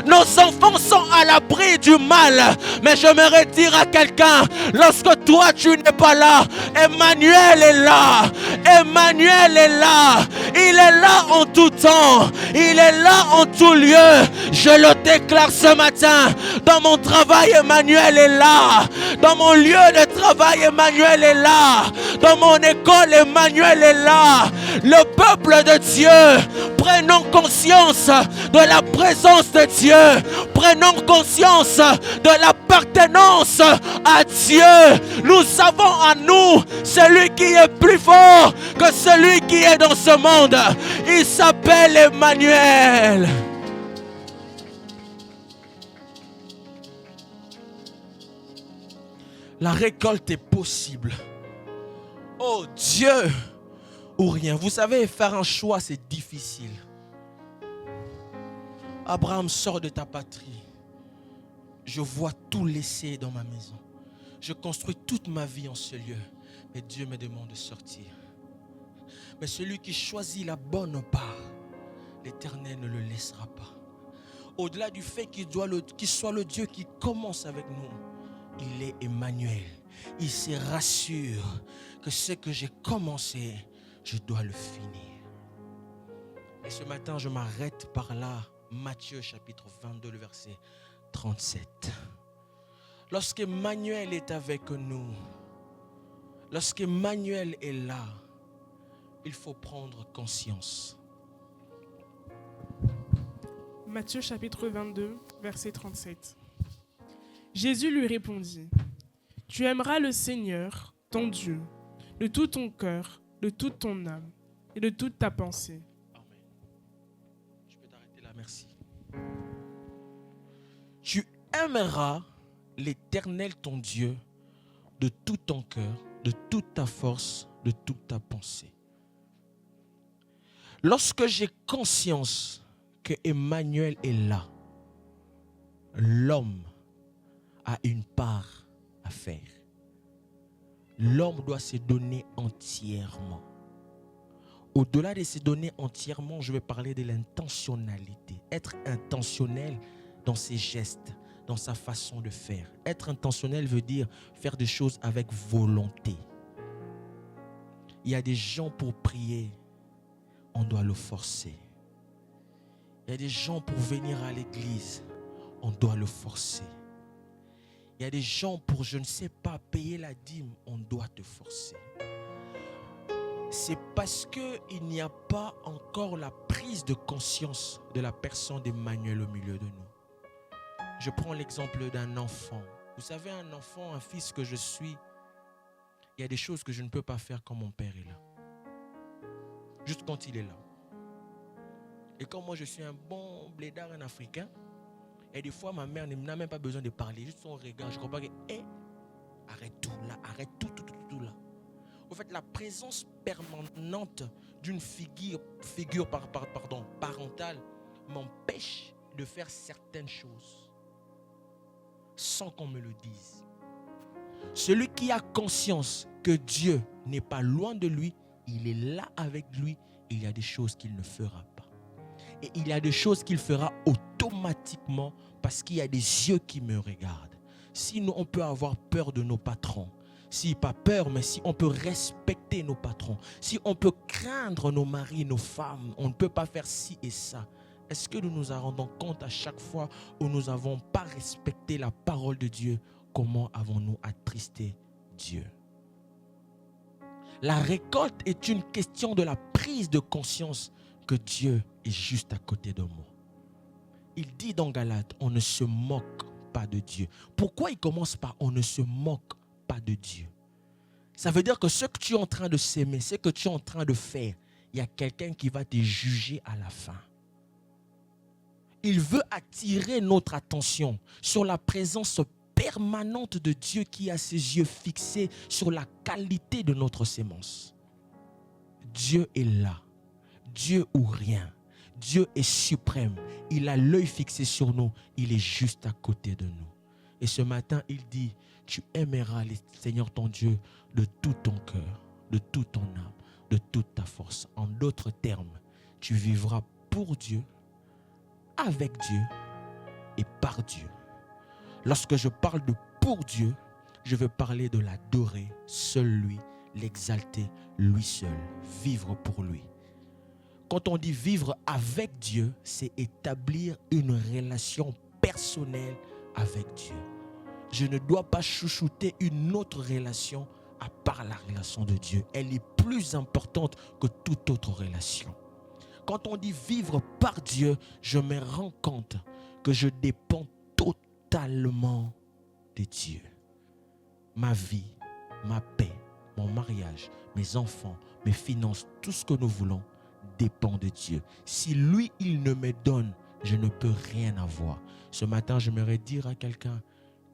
Nos enfants sont à l'abri du mal. Mais j'aimerais dire à quelqu'un, lorsque toi tu n'es pas là, Emmanuel est là. Emmanuel est là. Il est là en tout temps. Il est là en tout lieu. Je le déclare ce matin. Dans mon travail, Emmanuel est là. Dans mon lieu de travail, Emmanuel est là. Dans mon école, Emmanuel est là. Le peuple de Dieu, prenons conscience de la présence de Dieu. Prenons conscience de l'appartenance à Dieu. Nous avons en nous celui qui est plus fort que celui qui est dans ce monde. Il s'appelle Emmanuel. La récolte est possible. Oh Dieu, ou rien. Vous savez, faire un choix, c'est difficile. Abraham, sort de ta patrie. Je vois tout laisser dans ma maison. Je construis toute ma vie en ce lieu. Mais Dieu me demande de sortir. Mais celui qui choisit la bonne part, l'Éternel ne le laissera pas. Au-delà du fait qu'il soit le Dieu qui commence avec nous, il est Emmanuel. Il se rassure que ce que j'ai commencé, je dois le finir. Et ce matin, je m'arrête par là. Matthieu chapitre 22, le verset 37. Lorsqu'Emmanuel est avec nous, lorsqu'Emmanuel est là, il faut prendre conscience. Matthieu chapitre 22, verset 37. Jésus lui répondit, « Tu aimeras le Seigneur, ton Dieu, de tout ton cœur, de toute ton âme et de toute ta pensée. » Amen. Je peux t'arrêter là, merci. Tu aimeras l'Éternel, ton Dieu, de tout ton cœur, de toute ta force, de toute ta pensée. Lorsque j'ai conscience que Emmanuel est là, l'homme a une part à faire. L'homme doit se donner entièrement. Au-delà de se donner entièrement, je vais parler de l'intentionnalité. Être intentionnel dans ses gestes, dans sa façon de faire. Être intentionnel veut dire faire des choses avec volonté. Il y a des gens pour prier, on doit le forcer. Il y a des gens pour venir à l'église, on doit le forcer. Il y a des gens pour, je ne sais pas, payer la dîme, on doit te forcer. C'est parce qu'il n'y a pas encore la prise de conscience de la personne d'Emmanuel au milieu de nous. Je prends l'exemple d'un enfant. Vous savez, un enfant, un fils que je suis, il y a des choses que je ne peux pas faire quand mon père est là. Juste quand il est là. Et comme moi je suis un bon blédard, un africain, et des fois ma mère n'a même pas besoin de parler, juste son regard, je comprends que, arrête tout là, arrête tout là. En fait, la présence permanente d'une figure parentale m'empêche de faire certaines choses sans qu'on me le dise. Celui qui a conscience que Dieu n'est pas loin de lui, il est là avec lui, il y a des choses qu'il ne fera pas. Et il y a des choses qu'il fera automatiquement parce qu'il y a des yeux qui me regardent. Si nous, on peut avoir peur de nos patrons, si pas peur, mais si on peut respecter nos patrons, si on peut craindre nos maris, nos femmes, on ne peut pas faire ci et ça. Est-ce que nous nous rendons compte à chaque fois où nous n'avons pas respecté la parole de Dieu? Comment avons-nous attristé Dieu? La récolte est une question de la prise de conscience que Dieu est juste à côté de moi. Il dit dans Galates, on ne se moque pas de Dieu. Pourquoi il commence par on ne se moque pas de Dieu? Ça veut dire que ce que tu es en train de s'aimer, ce que tu es en train de faire, il y a quelqu'un qui va te juger à la fin. Il veut attirer notre attention sur la présence permanente de Dieu qui a ses yeux fixés sur la qualité de notre sémence. Dieu est là. Dieu ou rien. Dieu est suprême. Il a l'œil fixé sur nous. Il est juste à côté de nous. Et ce matin, il dit, tu aimeras le Seigneur ton Dieu de tout ton cœur, de toute ton âme, de toute ta force. En d'autres termes, tu vivras pour Dieu, avec Dieu et par Dieu. Lorsque je parle de pour Dieu, je veux parler de l'adorer, seul lui, l'exalter, lui seul, vivre pour lui. Quand on dit vivre avec Dieu, c'est établir une relation personnelle avec Dieu. Je ne dois pas chouchouter une autre relation à part la relation de Dieu. Elle est plus importante que toute autre relation. Quand on dit vivre par Dieu, je me rends compte que je dépends totalement de Dieu. Ma vie, ma paix, mon mariage, mes enfants, mes finances, tout ce que nous voulons dépend de Dieu. Si lui, il ne me donne, je ne peux rien avoir. Ce matin, j'aimerais dire à quelqu'un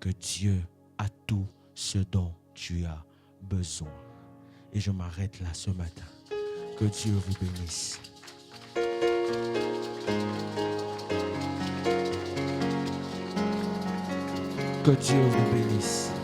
que Dieu a tout ce dont tu as besoin. Et je m'arrête là ce matin. Que Dieu vous bénisse. Que Dieu vous bénisse.